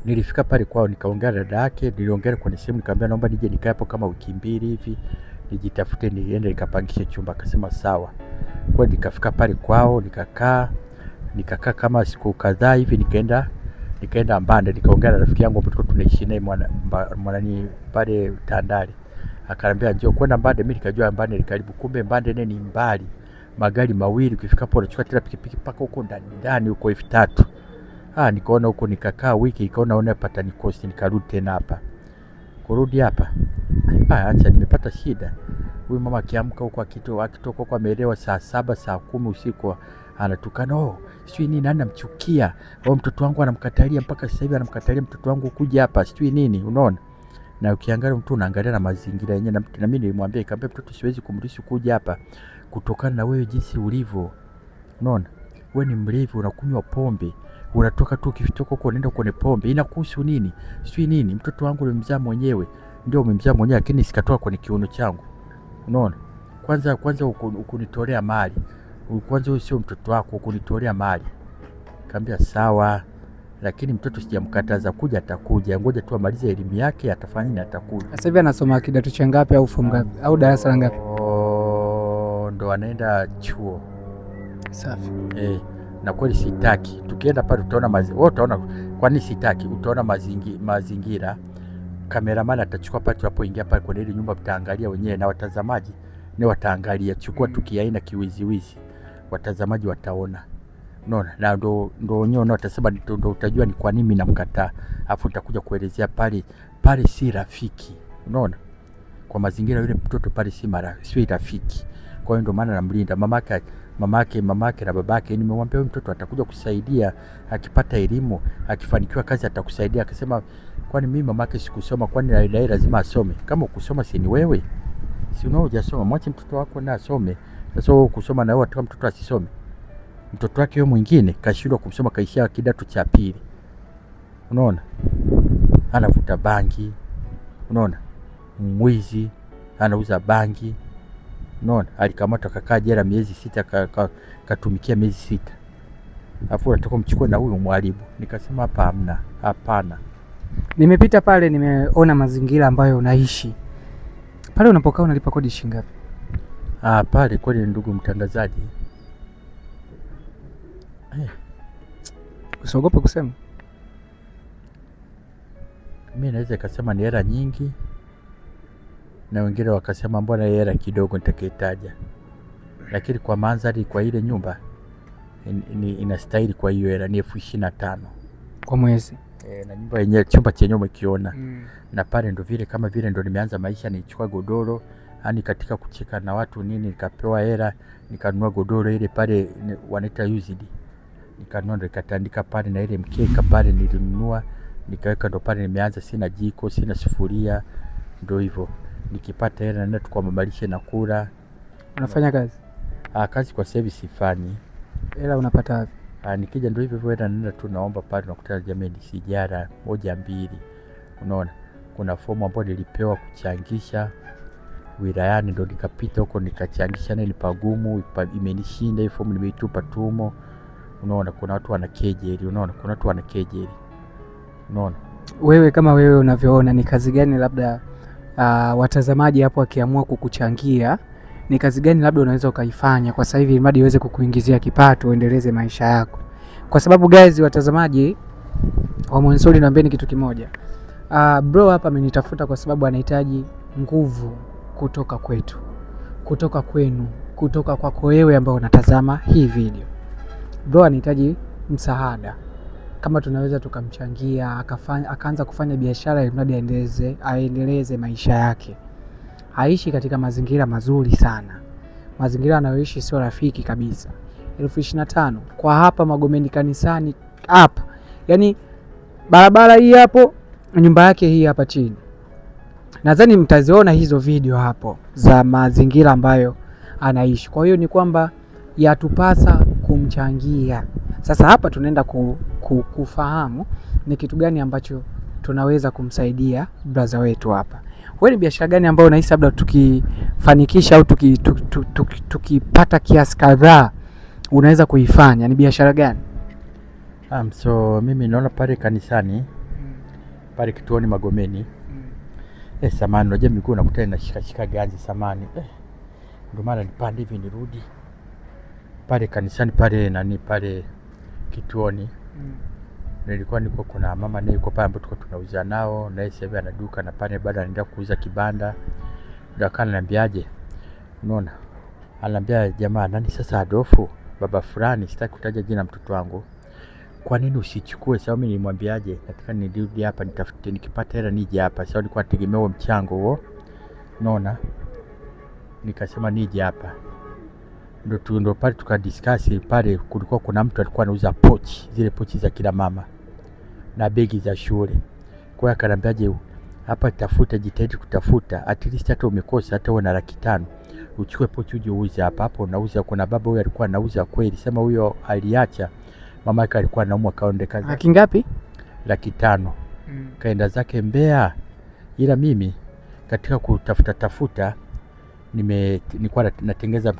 Nilifika pale kwao nikaongea na dada yake, niliongea kwenye simu, nikamwambia naomba nije nikae hapo kama wiki 2 hivi. Nijitafute niende nikapangishe chumba. Akasema sawa. Kwa nikafika pale kwao nikakaa kama siku kadhaa hivi, nikaenda Mbande, nikaongea na rafiki yangu ambaye tunaishi naye mwanani pale Tandale. Akaniambia njoo kwenda Mbande. Mimi nikajua Mbande ni karibu, kumbe Mbande ni mbali. Magari mawili, ukifika hapo unachukua tena pikipiki paka huko ndani huko 3,000. Nikaona huko, nikakaa wiki, nikaona pata nikosi, nikarudi tena hapa. Kurudi hapa acha nimepata shida. Huyu mama akiamka huko akitoka huko ameelewa saa 7 saa 10 usiku anatukana, sijui nini, anamchukia. Mtoto wangu anamkatalia, mpaka sasa hivi anamkatalia mtoto wangu kuja hapa, sijui nini, unaona? Na ukiangalia mtu unaangalia na mazingira yenyewe, na mimi nilimwambia, nikamwambia mtoto siwezi kumruhusu kuja hapa kutokana na wewe jinsi ulivyo. Unaona? Wewe ni mlevi, unakunywa pombe. Unatoka tu ukifitoka huko unaenda kwenye pombe. Inakuhusu nini? Sijui nini. Mtoto wangu nimemzaa mwenyewe. Ndio umemzaa mwenyewe, lakini sikatoka kwenye kiuno changu. Unaona? Kwanza ukunitolea mali. kwanza huyu sio mtoto wako kunitolea mali. Kaambia sawa, lakini mtoto sijamkataza kuja, atakuja, ngoja tu amalize elimu yake, atafanya nini, atakuja. Sasa hivi anasoma kidato cha ngapi au form ngapi au darasa la ngapi? Ndo anaenda chuo. Safi. Na kweli sitaki, tukienda pale utaona utaona kwa nini sitaki, utaona mazingira. Kameramani atachukua pale tunapoingia pale kwenye ile nyumba, mtaangalia wenyewe na watazamaji ni wataangalia. Chukua tukiaina kiwiziwizi, watazamaji wataona. Unaona, na ndo wenyewe nao watasema, ndo utajua ni kwa nini namkataa. Afu utakuja kuelezea pale si rafiki. Unaona, kwa mazingira yule mtoto pale si rafiki. Kwa hiyo ndo maana namlinda. Mamake na babake nimemwambia huyu mtoto atakuja kusaidia, akipata elimu, akifanikiwa kazi atakusaidia. Akasema kwani mimi mamake sikusoma, kwani na lazima asome? Kama ukusoma si ni wewe? Si unao hujasoma, mwache mtoto wako na asome. Sasa wewe kusoma na wewe ataka mtoto asisome? Mtoto wake yeye mwingine kashindwa kumsoma, kaishia kidato cha pili. Unaona? Anavuta bangi. Unaona? Mwizi, anauza bangi. Unaona? Alikamatwa akakaa jela miezi 6, katumikia miezi 6. Alafu nataka mchukue na huyu mwalimu. Nikasema hapana. Nimepita pale, nimeona mazingira ambayo unaishi. Pale unapokaa unalipa kodi shilingi ngapi? Pale kweli ndugu mtangazaji. Usiogope kusema. Mimi naweza kusema ni hela nyingi, na wengine wakasema mbona hela kidogo nitakayetaja. Lakini kwa mandhari, kwa ile nyumba inastahili. Kwa hiyo hela ni 25,000 kwa mwezi. Na nyumba yenyewe, chumba chenyewe umekiona. Na pale ndo vile kama vile ndo nimeanza maisha, nichukua godoro, yani katika kucheka na watu nini, nikapewa hela, nikanunua godoro ile pale wanaita used. Nikanunua, nikatandika pale, na ile mkeka pale nilinunua, nikaweka, ndo pale nimeanza. Sina jiko, sina sufuria, ndo hivyo. Nikipata hela naenda tu kwa mamalishe na kula. Unafanya kazi? Kazi kwa service sifanyi. Hela unapata wapi? Nikija ndo hivyo hela naenda tu naomba pale, nakutana jamani sijara 1-2. Unaona, kuna fomu ambayo nilipewa kuchangisha wilayani, ndo nikapita huko nikachangisha, na nilipagumu imenishinda hiyo fomu, nimeitupa tumo. Unaona, kuna watu wana kejeli. Unaona, wewe kama wewe unavyoona, ni kazi gani labda watazamaji hapo wakiamua kukuchangia, ni kazi gani labda unaweza ukaifanya kwa sasa hivi ili iweze kukuingizia kipato uendeleze maisha yako? Kwa sababu guys, watazamaji wa Monsuri, naambieni kitu kimoja. Bro hapa amenitafuta kwa sababu anahitaji nguvu kutoka kwetu, kutoka kwenu, kutoka kwako wewe ambao unatazama hii video. Bro anahitaji msaada, kama tunaweza tukamchangia akaanza kufanya biashara ili aendeleze maisha yake. Aishi katika mazingira mazuri sana. Mazingira anayoishi sio rafiki kabisa. 25,000 kwa hapa Magomeni kanisani hapa. Yaani barabara hii hapo, nyumba yake hii hapa chini. Nadhani mtaziona hizo video hapo za mazingira ambayo anaishi. Kwa hiyo ni kwamba yatupasa kumchangia. Sasa hapa tunaenda kufahamu ni kitu gani ambacho tunaweza kumsaidia brother wetu hapa. Wewe ni biashara gani ambayo unahisi labda tukifanikisha au tukipata kiasi kadhaa unaweza kuifanya? Ni biashara gani? So mimi naona pale kanisani, pale kituoni Magomeni. Samani, unajua miguu nakutana na shika ganzi samani. Ndio maana nipande hivi nirudi. Pale kanisani pale pale kituoni. Nilikuwa niko kuna mama naye yuko pale ambapo tulikuwa tunauza nao, na yeye sasa ana duka, na pale baada anaenda kuuza kibanda. Ndio akaniambiaje, unaona, ananiambia jamaa nani sasa, Adolfu baba fulani, sitaki kutaja jina mtoto wangu, kwa nini usichukue? Sababu mimi nilimwambiaje, nataka nirudi hapa nitafute, nikipata hela nije hapa. Sababu nilikuwa nategemea huo mchango huo, unaona. Nikasema nije hapa, ndo pale tukadiscuss. Pale kulikuwa kuna mtu alikuwa anauza pochi, zile pochi za kila mama na begi za shule. Kwa hiyo akaniambiaje, hapa tafuta, jitahidi kutafuta, at least hata umekosa hata una 500 uchukue pochi uje uuze hapa. Hapo unauza. Kuna baba huyo alikuwa anauza kweli, sema huyo aliacha, mama yake alikuwa anaumwa, kaondeka. Laki ngapi? 500. Kaenda zake Mbeya. Ila mimi katika kutafuta nilikuwa natengeza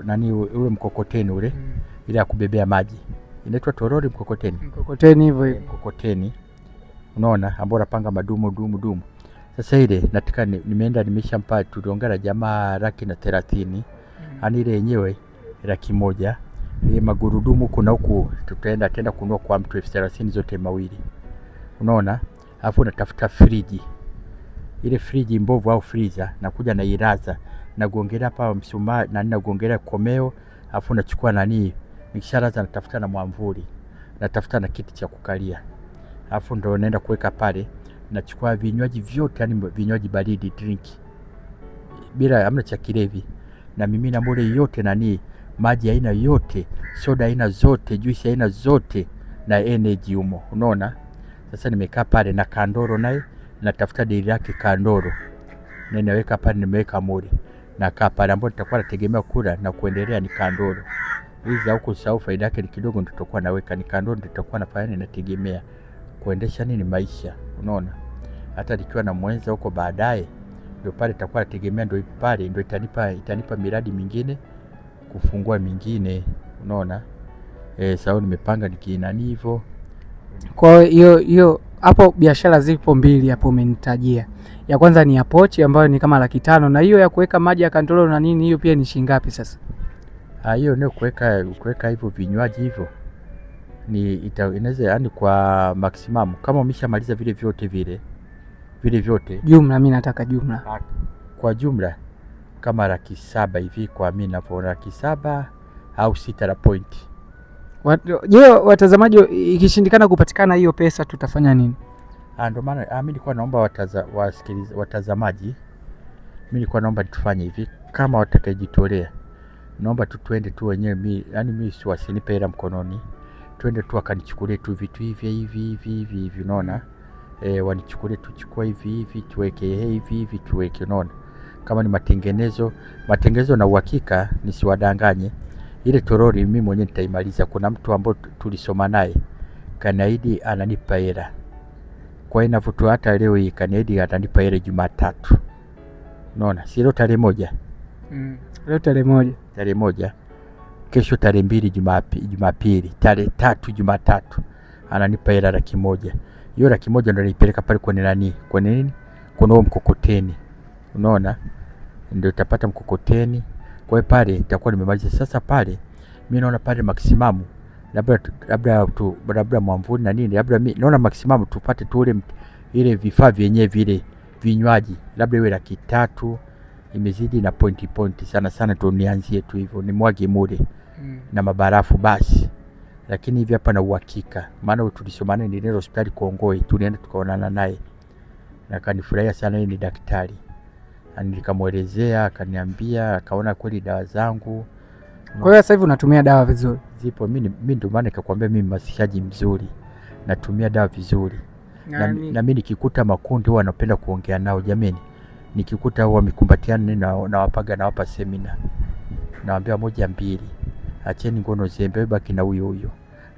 nani ule mkokoteni ule ile ya kubebea maji. Inaitwa toroli mkokoteni. Mkokoteni hivyo hivyo. Mkokoteni. Unaona ambao unapanga madumu. Sasa ile nataka nimeenda nimeshampa, tuliongea na jamaa 130,000. Yaani ile yenyewe 100,000. Ile magurudumu kuna huku tutaenda kununua kwa mtu 30,000 zote mawili. Unaona? Alafu natafuta friji. Ile friji mbovu au freezer nakuja na iraza nagongelea hapa mshumaa na nagongelea komeo, alafu nachukua nani nikisharaza natafuta na mwamvuli, natafuta na kiti cha kukalia, alafu ndo naenda kuweka pale. Nachukua vinywaji vyote, yani vinywaji baridi, drink bila amna cha kilevi, na mimi na mole yote nani maji aina yote, soda aina zote, juice aina zote na energy humo. Unaona? Sasa nimekaa pale na kandoro naye natafuta deli yake kandoro. Na ninaweka pale, nimeweka mole. Na kaa pale ambapo nitakuwa nategemea kula na kuendelea ni kandoro. Hizi huko sawa faida yake ni kidogo, ndio tutakuwa naweka ni kandoro, ndio tutakuwa nafanya nategemea kuendesha nini maisha. Unaona? Hata nikiwa na mwenza huko baadaye ndio pale nitakuwa nategemea, ndio pale ndio itanipa miradi mingine, kufungua mingine. Unaona? Sawa nimepanga nikinani hivyo. Kwa hiyo hapo biashara zipo mbili hapo umenitajia. Ya kwanza ni ya pochi ambayo ni kama 500,000, na hiyo ya kuweka maji ya kandolo na nini, hiyo pia ni shilingi ngapi sasa? Hiyo ndio kuweka hivyo vinywaji hivyo ni inaweza, yani kwa maximum kama umeshamaliza vile vyote jumla. Mimi nataka jumla. Kwa jumla kama 700,000 hivi, kwa mimi napo 700,000 au 6 la point. Je, watazamaji ikishindikana kupatikana hiyo pesa tutafanya nini? Ndio maana mimi nilikuwa naomba watazamaji, mimi nilikuwa naomba tufanye hivi, kama watakayejitolea, naomba twende tu wenyewe, yani mimi siwasinipe hela mkononi, twende tu akanichukulie tu vitu hivi, unaona? Wanichukulie tuchukua hivi tuweke hivi tuweke, unaona? Kama ni matengenezo na uhakika, nisiwadanganye. Ile toroli mimi mwenyewe nitaimaliza. Kuna mtu ambaye tulisoma naye kanaidi ananipa hela. Kwa hiyo navutua hata leo hii kanaidi atanipa hela Jumatatu. Unaona? Si leo tarehe 1. Leo tarehe 1. Kesho tarehe 2 Jumapili. Tarehe 3 Jumatatu ananipa hela 100,000. Hiyo 100,000 ndio nilipeleka pale kwenye nani? Kwenye nini? Kuna mkokoteni. Unaona? Ndio utapata mkokoteni. Kwa hiyo pale nitakuwa nimemaliza. Sasa pale mimi naona pale maximum labda mwamvuli na nini, labda mimi naona maximum tupate tu ile vifaa vyenyewe vile vinywaji labda iwe 300,000, imezidi na point sana tu nianzie tu hivyo, ni mwage mure na mabarafu basi. Lakini hivi hapa na uhakika, maana tulisomana ni ile hospitali Kongoi, tulienda tukaonana naye na kanifurahia sana, yeye ni daktari. Nikamwelezea akaniambia, akaona kweli dawa zangu. Kwa hiyo sasa hivi unatumia dawa vizuri? Zipo. Mimi ndio maana nikakwambia mimi mmasishaji mzuri, natumia dawa vizuri. Na mimi nikikuta makundi huwa napenda kuongea nao, jameni. Nikikuta huwa mikumbatiana nawapa semina. Nawaambia 1 2, acheni ngono zembe, baki na huyo.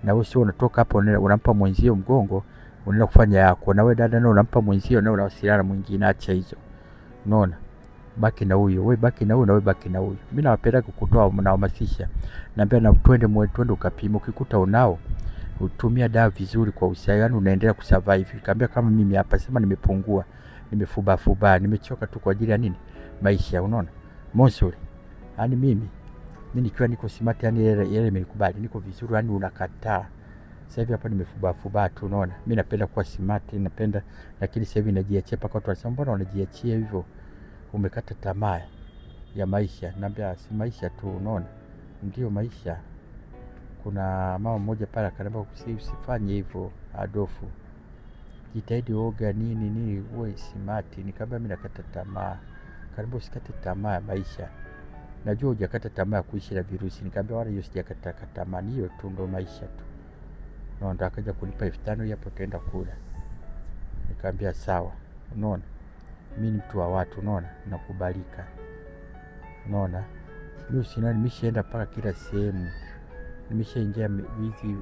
Na wewe sio unatoka hapo unampa mwenzio mgongo, unaenda kufanya yako. Na wewe dada na unampa mwenzio na unawasiliana mwingine, acha hizo. Unaona? Baki na huyo, wewe baki na huyo, na wewe baki na huyo. Mimi nawapeleka kukutoa na hamasisha. Naambia na twende ukapima, ukikuta unao utumia dawa vizuri kwa usahihi, unaendelea kusurvive. Kaambia kama mimi hapa sema nimepungua, nimefuba, nimechoka tu kwa ajili ya nini? Maisha, unaona? Monsuri. Yaani mimi nikiwa niko smart, yani yeye imenikubali, niko vizuri, yani unakataa. Sasa hivi hapa nimefuba tu, unaona? Mimi napenda kuwa smart, napenda, lakini sasa hivi najiachia paka watu wanasema mbona unajiachia hivyo? Umekata tamaa ya maisha. Naambia si maisha tu, unaona? Ndio maisha. Kuna mama mmoja pale akaniambia usifanye hivyo Adolfu, jitahidi oga nini uwe smart. Nikamwambia mimi nakata tamaa. Karibu usikate tamaa ya maisha. Najua hujakata tamaa ya kuishi na virusi. Nikamwambia wala hiyo sijakata tamaa, hiyo tu ndo maisha tu. Naona akaja kunipa 5,000 hapo tutaenda kula. Nikamwambia sawa. Unaona? Mimi ni mtu wa watu, unaona? Nakubalika. Unaona? Mimi nimeshaenda paka kila sehemu. Nimeshaingia hizi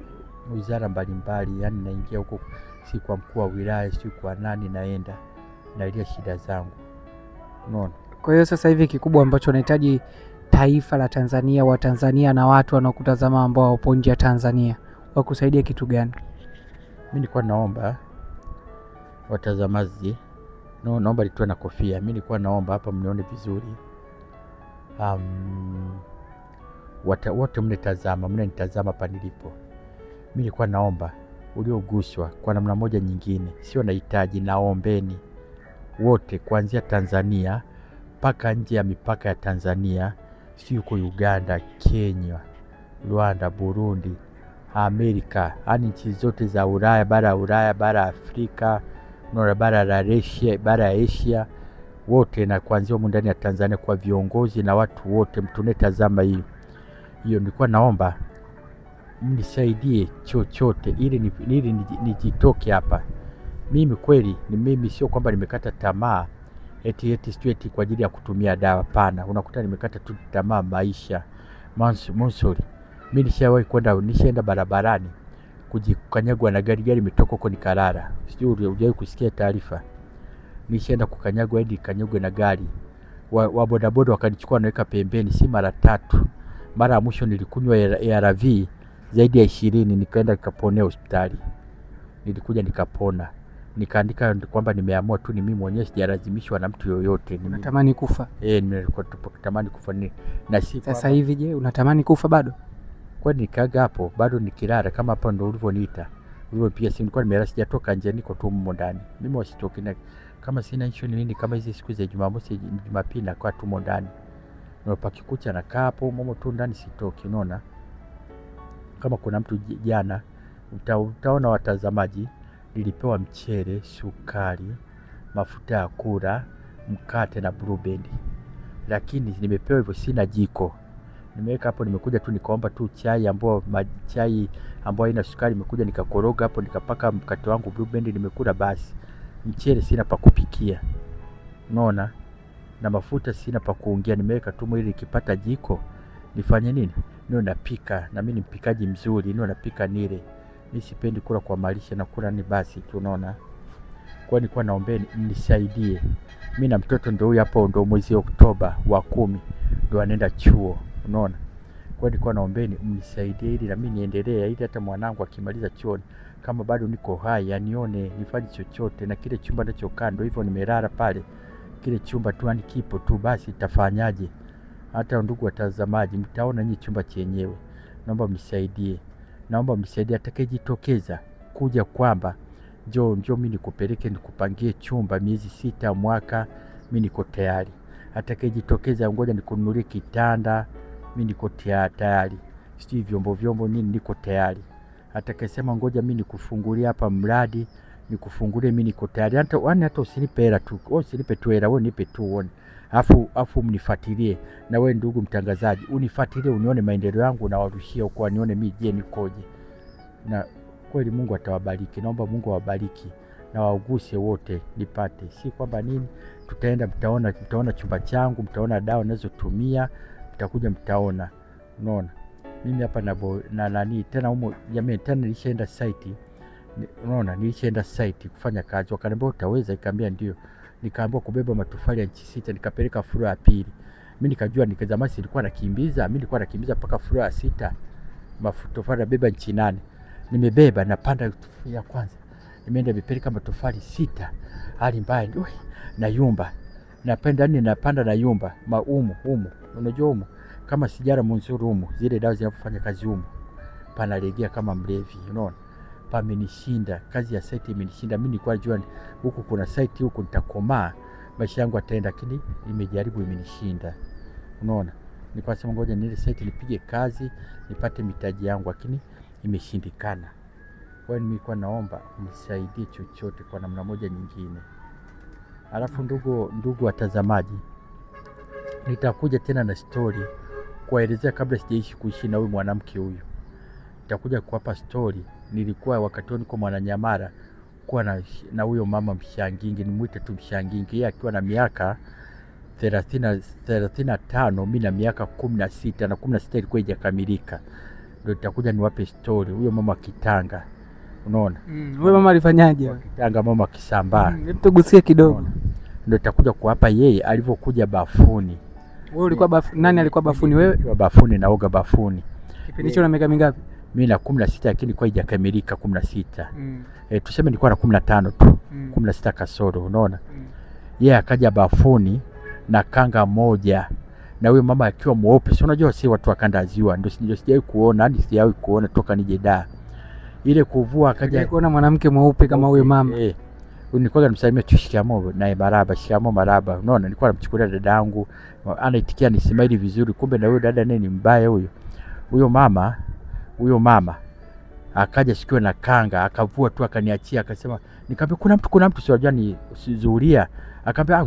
wizara mbalimbali, yani naingia huko, si kwa mkuu wa wilaya, si kwa nani, naenda na ile shida zangu. Unaona? Kwa hiyo sasa hivi kikubwa ambacho unahitaji taifa la Tanzania, Watanzania na watu wanaokutazama ambao wapo nje ya Tanzania wakusaidia kitu gani? Mimi nilikuwa naomba watazamaji, naomba nitoe na kofia. Mimi nilikuwa naomba hapa mnione vizuri. Wote mnanitazama hapa nilipo. Mimi nilikuwa naomba ulioguswa kwa namna moja nyingine, sio nahitaji, naombeni wote kuanzia Tanzania mpaka nje ya mipaka ya Tanzania, si yuko Uganda, Kenya, Rwanda, Burundi, Amerika, yani nchi zote za Ulaya, bara ya Ulaya, bara ya Afrika, bara ya Asia, wote na kuanzia humu ndani ya Tanzania, kwa viongozi na watu wote mtunetazama hiyo nilikuwa naomba mnisaidie chochote ili nijitoke hapa. Mimi kweli ni mimi, sio kwamba nimekata tamaa eti kwa ajili ya kutumia dawa, pana. Unakuta nimekata tu tamaa maisha. Monsuri, mimi nishaenda barabarani kujikanyagwa na gari imetoka huko Nikalala. Sijui hujawahi kusikia taarifa. Nishaenda kukanyagwa hadi kanyagwe na gari. Wa bodaboda wakanichukua naweka pembeni, si mara 3. Mara ya mwisho nilikunywa ARV zaidi ya 20, nikaenda nikaponea hospitali. Nilikuja nikapona. Nikaandika kwamba nimeamua tu, ni mimi mwenyewe, sijalazimishwa na mtu yoyote. Unatamani kufa? Nilikuwa tunatamani kufa na si sasa hivi. Je, unatamani kufa bado? Kwa nikaga hapo bado nikilala kama hapa ndo ulivyoniita. Pia si nilikuwa nimelala, sijatoka nje, niko tu humo ndani. Mimi wasitoki, na kama sina issue nini, kama hizi siku za Jumamosi, Jumapili nakaa tu humo ndani. Na pakikucha nakaa hapo humo tu ndani, sitoki. Unaona kama kuna mtu jana, utaona watazamaji, nilipewa mchele, sukari, mafuta ya kula, mkate na Blue Band. Lakini nimepewa hivyo, sina jiko. Nimeweka hapo, nimekuja tu nikaomba tu chai ambayo haina sukari, nimekuja nikakoroga hapo, nikapaka mkate wangu Blue Band, nimekula basi. Mchele sina pa kupikia. Unaona? Na mafuta sina pa kuongea, nimeweka tu mwili, nikipata jiko nifanye nini? Ndio napika, na mimi ni mpikaji mzuri, ndio napika nile. Mimi sipendi kula kwa malisha, na kula ni basi tu, unaona. Kwa nilikuwa naombeni mnisaidie. Mimi na mtoto ndio huyu hapo, ndio mwezi Oktoba wa 10 ndio anaenda chuo, unaona. Kwa nilikuwa naombeni mnisaidie ili na mimi niendelee, ili hata mwanangu akimaliza chuo, kama bado niko hai, anione nifanye chochote. Na kile chumba ninachokaa ndio hivyo, nimelala pale kile chumba tu, ani kipo tu basi, itafanyaje? Hata ndugu watazamaji, mtaona nyinyi chumba chenyewe. Naomba mnisaidie, atakayejitokeza kuja kwamba njoo mimi nikupeleke, nikupangie chumba miezi 6 mwaka, mimi niko tayari. Atakayejitokeza ngoja nikununulie kitanda, mimi niko tayari. Sijui vyombo nini, niko tayari. Atakayesema ngoja mimi nikufungulie hapa mradi, nikufungulie, mimi niko tayari. Hata usinipe hela tu, usinipe tu hela, wewe nipe tu uone. Afu mnifuatilie, na wewe ndugu mtangazaji unifuatilie, unione maendeleo yangu, na warushia huko, nione mimi je nikoje. Na kweli Mungu atawabariki. Naomba Mungu awabariki na wauguse wote nipate. Si kwamba nini, tutaenda mtaona chumba changu, mtaona dawa ninazotumia, mtakuja mtaona. Unaona? Mimi hapa na nani tena humo jamii, tena nilishaenda site. Unaona, nilishaenda site kufanya kazi, wakaniambia utaweza, nikamwambia ndio. Nikaambiwa kubeba matofali ya inchi 6, nikapeleka floor ya 2. Mimi nikajua zamani nilikuwa nakimbiza, mpaka floor ya 6. Matofali nabeba inchi 8. Nimebeba, napanda ya kwanza, nimeenda nimepeleka matofali 6. Hali mbaya ndio na yumba. Napanda na yumba humu. Unajua humu kama sijara Monsuri humu, zile dawa zinafanya kazi humu, panalegea kama mlevi, unaona. Pamenishinda, kazi ya site imenishinda. Mimi nilikuwa najua huku kuna site, huku nitakomaa, maisha yangu ataenda, lakini nimejaribu, imenishinda. Unaona? Nilikuwa nasema ngoja nile site nipige kazi, nipate mitaji yangu, lakini imeshindikana. Kwa hiyo nilikuwa naomba mnisaidie chochote kwa namna moja nyingine. Alafu ndugu watazamaji, nitakuja tena na story kuelezea, kabla sijaishi kuishi na huyu mwanamke huyu. Nitakuja kuwapa story. Nilikuwa wakati niko Mwananyamala kuwa na huyo mama Mshangingi, nimuite tu Mshangingi, yeye akiwa na miaka 35, mimi na miaka 16, na 16 ilikuwa haijakamilika. Ndio nitakuja niwape story huyo mama Kitanga. Unaona? Huyo mama alifanyaje? Kitanga, mama Kisambaa. Tugusie kidogo. ndio itakuja kuwapa yeye alivyokuja bafuni. Wewe ulikuwa bafuni? Nani alikuwa bafuni? Wewe? Kwa bafuni, naoga bafuni. Kipindi hicho na miaka mingapi? Mimi na 16, lakini kwa haijakamilika 16. Tuseme nilikuwa na 15 tu. 16 kasoro, unaona? Yeye akaja bafuni na kanga moja. Na huyo mama akiwa mweupe. Si unajua si watu wakandaziwa, ndio sijawahi kuona, hadi sijawahi kuona toka nije Dar. Ile kuvua akaja kuona mwanamke mweupe kama huyo mama. Nilikuwa namsalimia tu shikamoo na maraba, shikamoo maraba. Unaona, nilikuwa namchukulia dada yangu, anaitikia ni smile vizuri, kumbe na huyo dada naye ni mbaya huyo. Huyo mama akaja sikiwa na kanga, akavua tu akaniachia, akasema, nikamwambia kuna mtu siwajua ni Zuhuria. Akamwambia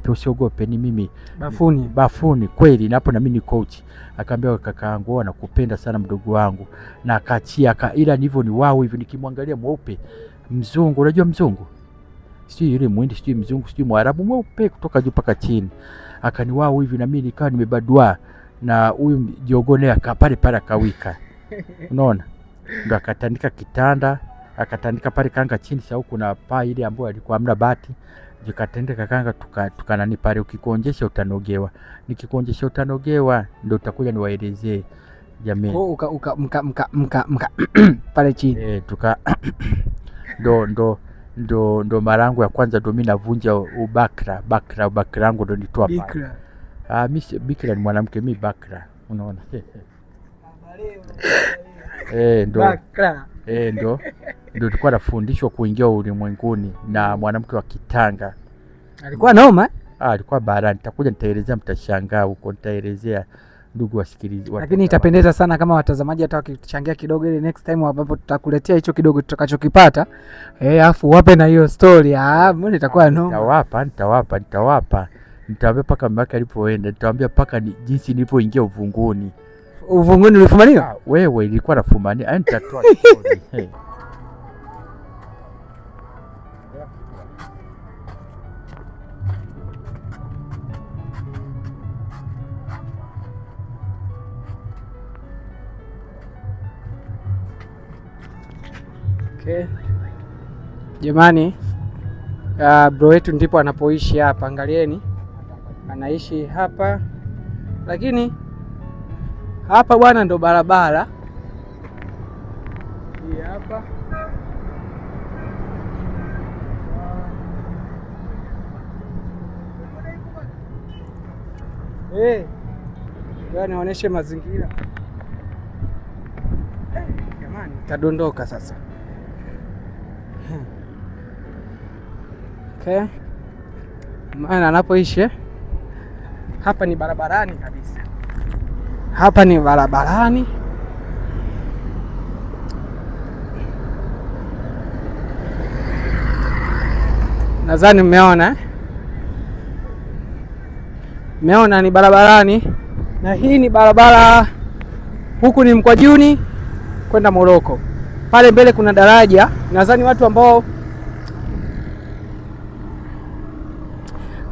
usiogope ni mimi. Bafuni kweli, napo na mimi ni coach. Akamwambia kakaangu anakupenda sana mdogo wangu. Na akaachia ila ndivyo ni wao hivi, nikimwangalia mweupe mzungu, unajua mzungu? Sio yule Muhindi, sio mzungu, sio Mwarabu, mweupe kutoka juu mpaka chini. Akani wao hivi, na mimi nikawa nimebadua na huyu jogone akapale akawika. Unaona? Ndio akatandika kitanda, akatandika pale kanga chini, sababu kuna paa ile ambayo alikuwa hamna bati. Jikatendeka kanga tukanani pale, ukikonjesha utanogewa. Nikikuonjesha utanogewa, ndio utakuja niwaelezee jamii. Pale chini. Ndo marangu ya kwanza ndo mimi navunja ubakra wangu ndo nitoa pale. Mimi bikra ni mwanamke, mimi bakra, unaona? Ndo tulikuwa nafundishwa kuingia ulimwenguni na mwanamke wa Kitanga. Alikuwa noma? Alikuwa barani. Nitakuja nitaelezea, mtashangaa huko, nitaelezea ndugu wasikilizaji. Lakini itapendeza sana kama watazamaji hata wakichangia kidogo, ile next time ambapo tutakuletea hicho kidogo tutakachokipata. Alafu wape na hiyo story. Mbona itakuwa noma? Nitawapa. Nitawaambia paka mama yake alipoenda, nitawaambia paka jinsi nilipoingia uvunguni. Uvunguni ulifumaniwa? Wewe ilikuwa nafumania. Nitatoa story. Jamani, bro wetu ndipo anapoishi hapa, angalieni. Anaishi hapa. Lakini hapa bwana ndo barabara. Hii hapa. Ngoja nionyeshe mazingira. Jamani, tadondoka sasa. Maana anapoishi hapa ni barabarani kabisa. Hapa ni barabarani. Nadhani mmeona ni barabarani, na hii ni barabara, huku ni Mkwajuni kwenda Moroko. Pale mbele kuna daraja. Nadhani watu ambao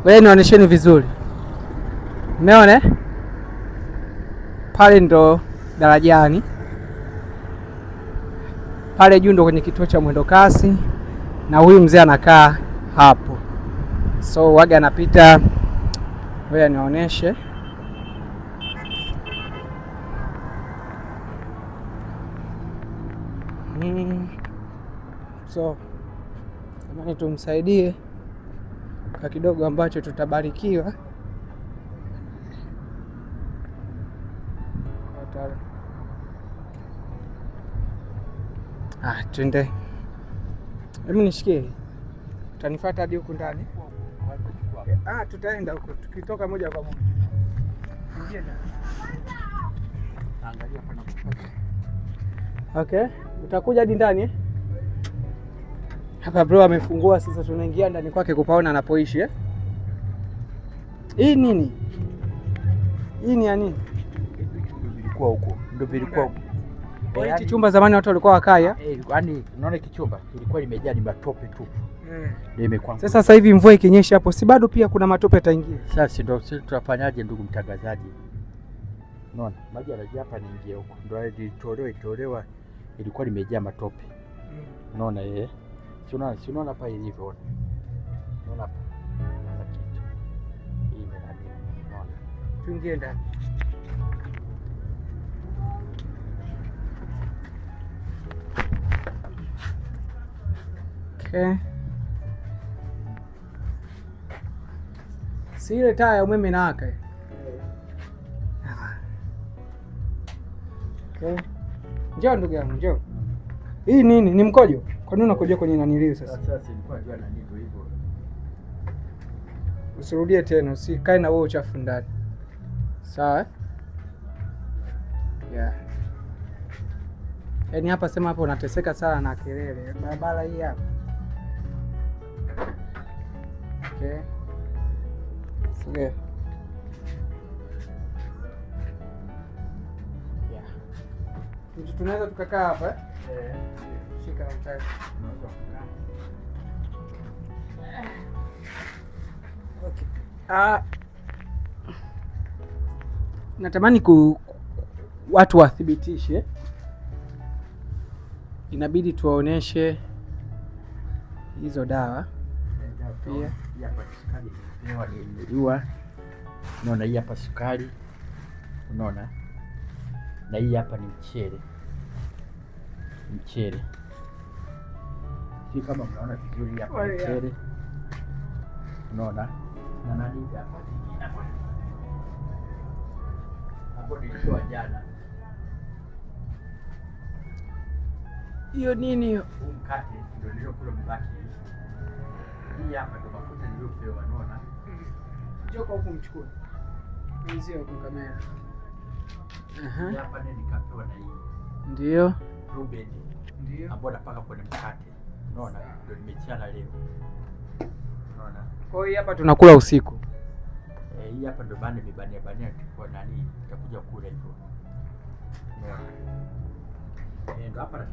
wewe nionyesheni vizuri. Umeona? Pale ndo darajani. Pale juu ndo kwenye kituo cha mwendo kasi, na huyu mzee anakaa hapo. So waga anapita. Wewe nionyeshe. So jamani, tumsaidie kwa kidogo ambacho tutabarikiwa. Twende. Hebu nishikie. Utanifuata hadi huku ndani? Tutaenda huko. Tukitoka moja kwa moja. Ingia ndani. Angalia hapa na. Okay. Utakuja hadi ndani? Hapa bro amefungua, sasa tunaingia ndani kwake kupaona anapoishi. Hii nini? Hii ni ya nini? Vilikuwa huko. Ndio vilikuwa huko. Hichi chumba zamani watu walikuwa wakaya. Yaani unaona hiki chumba kilikuwa limejaa ni matope tu. Sasa hivi mvua ikinyesha hapo, si bado pia kuna matope yataingia. Sasa ndio sisi tutafanyaje ndugu mtangazaji? Unaona? Maji yanajaa hapa niingie huko. Ndio ilitolewa ilikuwa limejaa matope. Unaona Si unaona hapa ilivyo. Unaona hapa. tuingie ndani. Okay. Si ile taa ya umeme inawaka. Okay. Njoo ndugu yangu, njoo. Hii nini? Ni mkojo? Kwa nini unakojoa kwenye naniliu sasa? Sasa nilikuwa najua na nini hivyo. Usirudie tena, usikae na wewe uchafu ndani. Sawa? Yeah. Yaani hapa sema hapa unateseka sana na kelele. Barabara hii hapa. Okay. Sige. Yeah. Tunaweza tukakaa hapa eh? Shika na mtaki. Unaweza kukaa. Okay. Natamani watu wathibitishe, inabidi tuwaoneshe hizo dawa pia. Unaona hii hapa sukari, unaona, na hii hapa ni mchele. Si kama mnaona vizuri hapa mchele, unaona, na nani hapa hapo nilitoa jana. Hiyo nini hiyo? Mkate ndio niliyokula mbaki. Hii hapa ndio mafuta niliyopewa, unaona. Njoo huko mchukue. Nizio kwa kamera. Hii hapa ndio nikapewa na hii. Ndio. Ruben. Ndio. Ambapo napaka kwenye mkate. Unaona? Ndio nimechana leo. Unaona? Kwa hiyo hapa tunakula usiku. Hii hapa ndio bani bania kwa nani? Itakuja kula hivyo. Unaona? Ndio hapa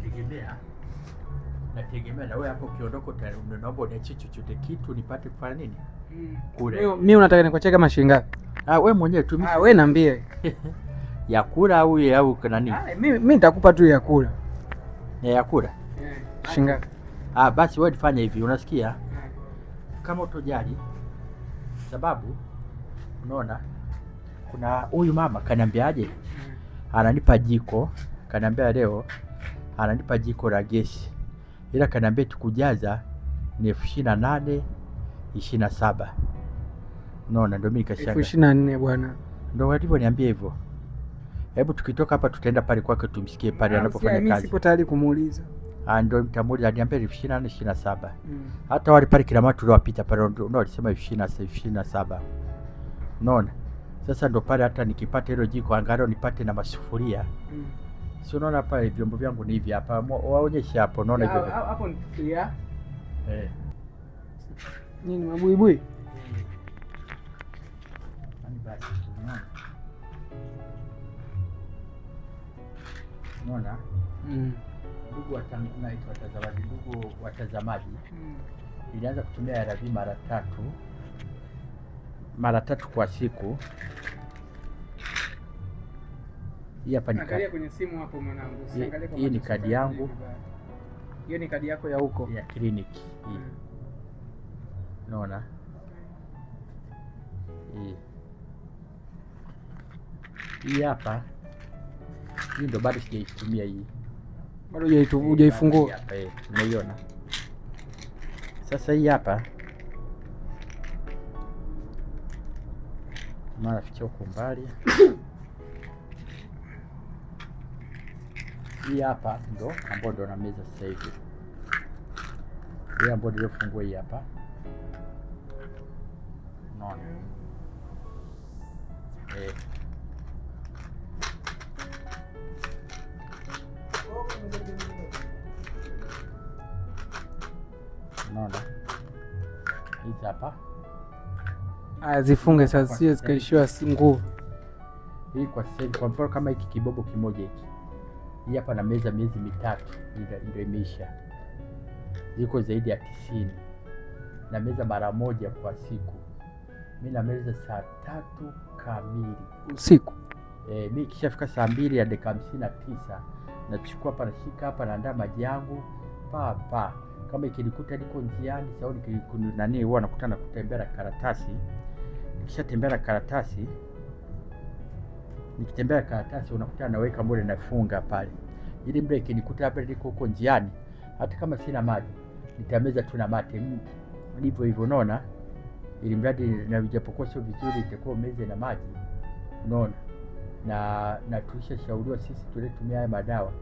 nategemea na wewe hapo ukiondoka naomba uniachie chochote kitu nipate kufanya nini? Kula. Mimi unataka nikuachie kama shilingi ngapi? Wewe mwenyewe tu. Wewe niambie. Ya kula au nani? Mimi nitakupa tu ya kula. Ya kula? Shilingi ngapi? Basi wewe fanya hivi, unasikia? Kama utojali sababu unaona kuna huyu mama kaniambiaje? Ananipa jiko, kaniambia leo ananipa jiko la gesi. Ila kaniambia tukujaza ni 28,27. Unaona, ndio mimi nikashanga 24 bwana. Ndio walivyoniambia hivyo. Hebu tukitoka hapa tutaenda pale kwake tumsikie pale anapofanya kazi. Mimi sipo tayari kumuuliza. Ndio mtamuuliza, aliniambia 24,27. Hata wale pale kila mtu tuliowapita pale ndio walisema 27. Unaona? Sasa ndio pale hata nikipata hilo jiko angalau nipate na masufuria. Si unaona pale vyombo vyangu ni hivi hapa. Waonyeshe hapo, unaona hivyo. Hapo ni clear. Nini mabuibui? Ani basi unaona. Unaona? Ndugu watazamaji, nilianza kutumia ARV mara tatu kwa siku. Hii hapa ni kadi. Kwenye simu hapo mwanangu. Usiangalie kwa. Hii ni kadi yangu. Hiyo ni kadi yako ya huko ya kliniki hii. Unaona? Hii hapa. Hii ndo bado sijaitumia hii. Bado hujaifungua. Unaiona? Sasa hii hapa mara ficha huko mbali. Hii hapa ndo ambayo ndo na meza sasa hivi. Hii ambayo ndio fungua hii hapa. Unaona? Unaona? Hizi hapa. Zifunge sasa, sio zikaishiwa nguvu. Hii kwa sasa kwa mfano kama hiki kibobo kimoja hiki. Hii hapa na meza miezi 3 ndio imeisha. Ziko zaidi ya 90. Na meza mara moja kwa siku. Mimi na meza saa 3 kamili usiku. Mimi kishafika saa 2 ya dakika 59 nachukua hapa nashika hapa naandaa maji yangu pa. Kama ikinikuta niko njiani sawa nani huwa nakutana kutembea na karatasi. Nikishatembea na karatasi nikitembea karatasi unakuta naweka mule nafunga pale, ili mle ikinikuta hapa liko huko njiani, hata kama sina maji nitameza tu na mate hivyo hivyo, unaona, ili mradi na ijapokuwa sio vizuri itakuwa umeze na maji, unaona. Na tulishashauriwa sisi tunatumia haya madawa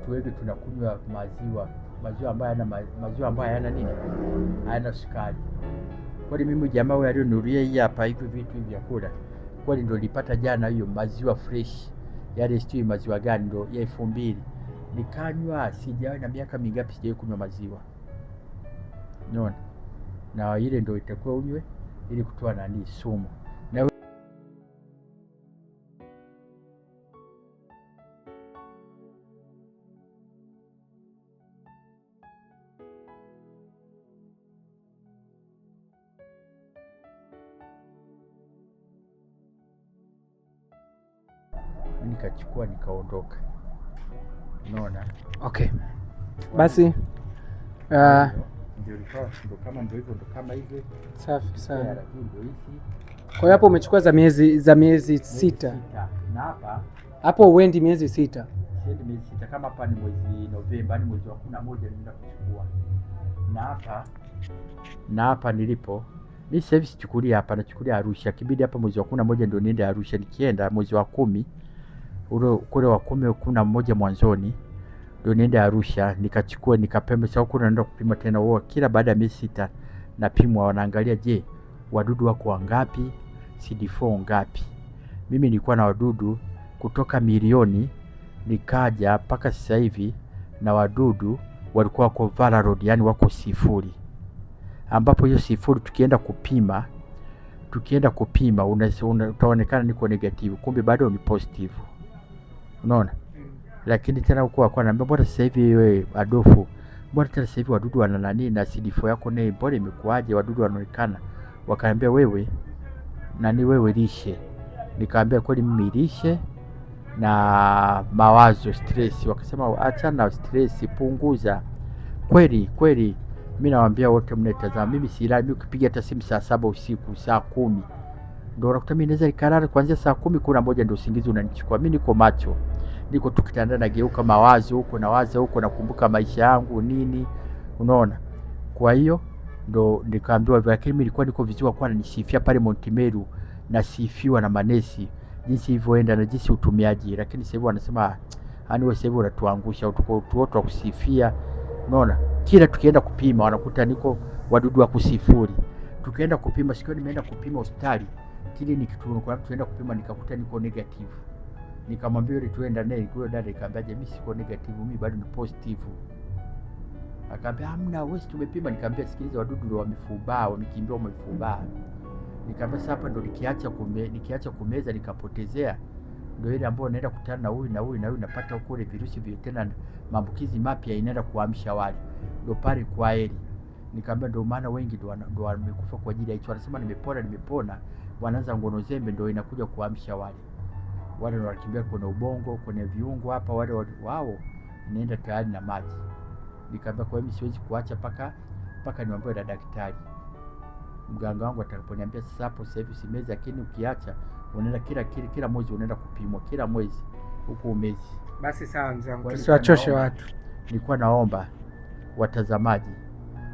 tuwege tunakunywa maziwa ambayo hayana nini, hayana sukari. Kwani mimi jamaa huyu alioninunulia hii hapa hivi vitu hivi vya kula, kwani ndo nilipata jana hiyo maziwa fresh, yale sijui maziwa gani, ndo ya 2000 nikanywa. Sijawahi na miaka mingapi sijawahi kunywa maziwa, unaona. Na ile ndo itakuwa unywe ili kutoa nani sumu. Na nikachukua nikaondoka, unaona. Okay, basi ndio kama hivyo. Safi sana. Ndio hizi. Kwa hiyo hapo umechukua za miezi 6. Na hapo uendi miezi 6. Siendi miezi 6, kama hapa ni mwezi Novemba, ni mwezi wa 11 ninaenda kuchukua. Na hapa nilipo mimi sasa hivi sichukulia hapa, nachukulia Arusha. Kibidi hapa mwezi wa 11 ndio niende Arusha. Nikienda mwezi wa 10 kule wa 11 mwanzoni ndio niende Arusha nikachukua nikapima. Sasa huko naenda kupima tena wao kila baada ya miezi 6 napimwa, wanaangalia je, wadudu wako wangapi, CD4 ngapi. Mimi nilikuwa na wadudu kutoka milioni nikaja mpaka sasa hivi na wadudu walikuwa wako Varroid, yani wako 0, ambapo hiyo 0 tukienda kupima utaonekana niko negative, kumbe bado ni positive, unaona. Lakini tena huko ananiambia mbona sasa hivi wewe Adolfu, mbona tena sasa hivi wadudu wana nani na CD4 yako naye mbona imekuaje, wadudu wanaonekana? Wakaniambia wewe lishe. Nikaambia kweli mimi lishe na mawazo, stress. Wakasema achana na stress, punguza. Kweli mimi nawaambia wote mnetazama, mimi silali. Mimi ukipiga hata simu saa 7 usiku, saa 10 ndio unakuta mimi naweza nikalala kuanzia saa 11 ndio usingizi unanichukua. Mimi niko macho, niko tukitanda nageuka mawazo huko na waza huko, nakumbuka maisha yangu nini, unaona. Kwa hiyo ndo nikaambiwa hivyo, lakini mimi nilikuwa niko vizuri kwa nisifia pale Mount Meru, na sifiwa na manesi jinsi ilivyoenda na jinsi utumiaji. Lakini sasa hivi wanasema wewe sasa hivi unatuangusha, tuko kusifia, unaona. Kila tukienda kupima wanakuta niko wadudu wa 0. Tukienda kupima, sikio nimeenda kupima hospitali kile nikituona kwa tuenda kupima nikakuta niko negative. Nikamwambia yule tuenda naye, kwa dada nikamwambia mimi siko negative, mimi bado ni positive. Akaambia hamna, wewe tumepima. Nikamwambia sikiliza, wadudu ndio wamefubaa, wamekimbia wamefubaa. Nikamwambia sasa hapa ndo nikiacha kumeza nikapotezea, ndio ile ambayo naenda kutana na huyu na huyu na huyu, napata huko ile virusi vile tena maambukizi mapya inaenda kuamsha wale, ndio pale kwa heri. Nikamwambia ndio maana wengi ndio wamekufa kwa ajili ya hicho. Wanasema nimepona, wanaanza ngono zembe, ndio inakuja kuamsha wale ndio wanakimbia kwenye ubongo, kwenye viungo hapa, wale wao inaenda tayari na maji. Nikamwambia kwa hiyo siwezi kuacha paka niambiwe na daktari. Mganga wangu atakaponiambia sasa hapo sasa hivi simezi, lakini ukiacha unaenda kila mwezi unaenda kupimwa kila mwezi huko umezi. Basi sawa mzee wangu, tusiwachoshe watu. Nilikuwa naomba watazamaji,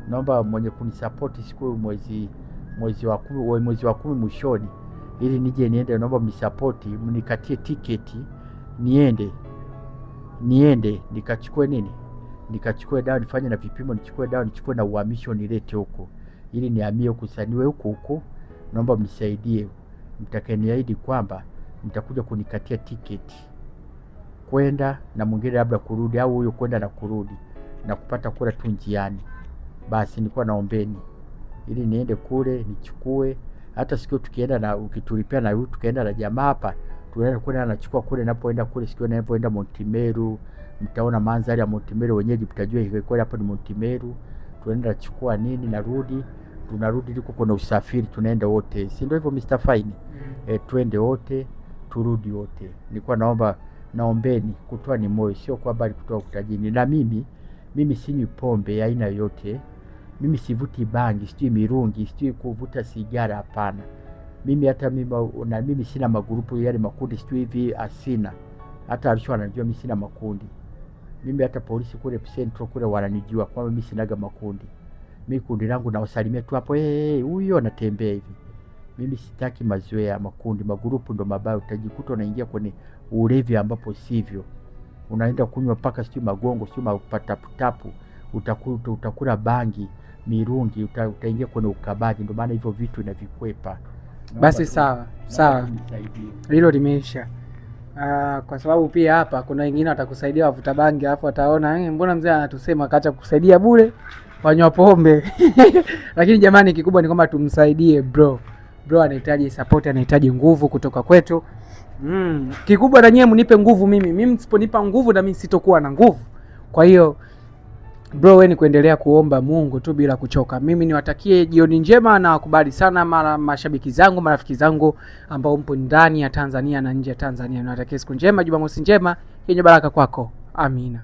naomba mwenye kunisupport siku mwezi wa 10 mwishoni, ili niende, naomba mnisupport, mnikatie tiketi niende nikachukue dawa, nifanye na vipimo, nichukue dawa, nichukue na uhamisho, nilete huko ili nihamie huko saniwe huko. Naomba mnisaidie, mtakaniahidi kwamba mtakuja kunikatia tiketi kwenda na mwingine labda kurudi, au huyo kwenda na kurudi na kupata kula tu njiani. Basi nilikuwa naombeni ili niende kule nichukue. Hata siku tukienda na ukitulipia na tukaenda na jamaa hapa, tunaenda kwenda nachukua kule, napoenda kule siku ninapoenda Mount Meru, mtaona mandhari ya Mount Meru wenyewe, mtajua hivi kwa hapa ni Mount Meru. Tunaenda chukua nini, tunarudi liko kuna usafiri, tunaenda wote, si ndio hivyo Mr. Fine? Twende wote turudi wote. Nilikuwa naombeni, kutoa ni moyo, sio kwa bali kutoa kutajini. Na mimi sinywi pombe aina yote, mimi sivuti bangi, sijui mirungi, sijui kuvuta sigara, hapana. Mimi hata mimi sina magrupu yale makundi situ hivi asina. Hata Arusha anajua mimi sina makundi. Mimi hata polisi kule Central kule wananijua kwamba mimi sinaga makundi. Mimi kundi langu na wasalimia tu hapo, huyo anatembea hivi. Mimi sitaki mazoea makundi, magrupu ndo mabaya. Utajikuta unaingia kwenye ulevi ambapo sivyo. Unaenda kunywa paka sio magongo, sio mapatapu, utakula bangi, mirungi, utaingia kwenye ukabaji. Ndio maana hivyo vitu inavikwepa. Basi sawa, hilo limeisha. Kwa sababu pia hapa kuna wengine watakusaidia wavuta bangi, alafu wataona mbona mzee anatusema kaacha kusaidia bure wanywa pombe. Lakini jamani, kikubwa ni kwamba tumsaidie bro anahitaji support, anahitaji nguvu kutoka kwetu. Kikubwa na nyie mnipe nguvu. Mimi msiponipa nguvu na mimi sitokuwa na nguvu. Kwa hiyo bro, wewe ni kuendelea kuomba Mungu tu bila kuchoka. Mimi niwatakie jioni njema na wakubali sana mashabiki zangu, marafiki zangu ambao mpo ndani ya Tanzania na nje ya Tanzania. Niwatakie siku njema, Jumamosi njema yenye baraka kwako. Amina.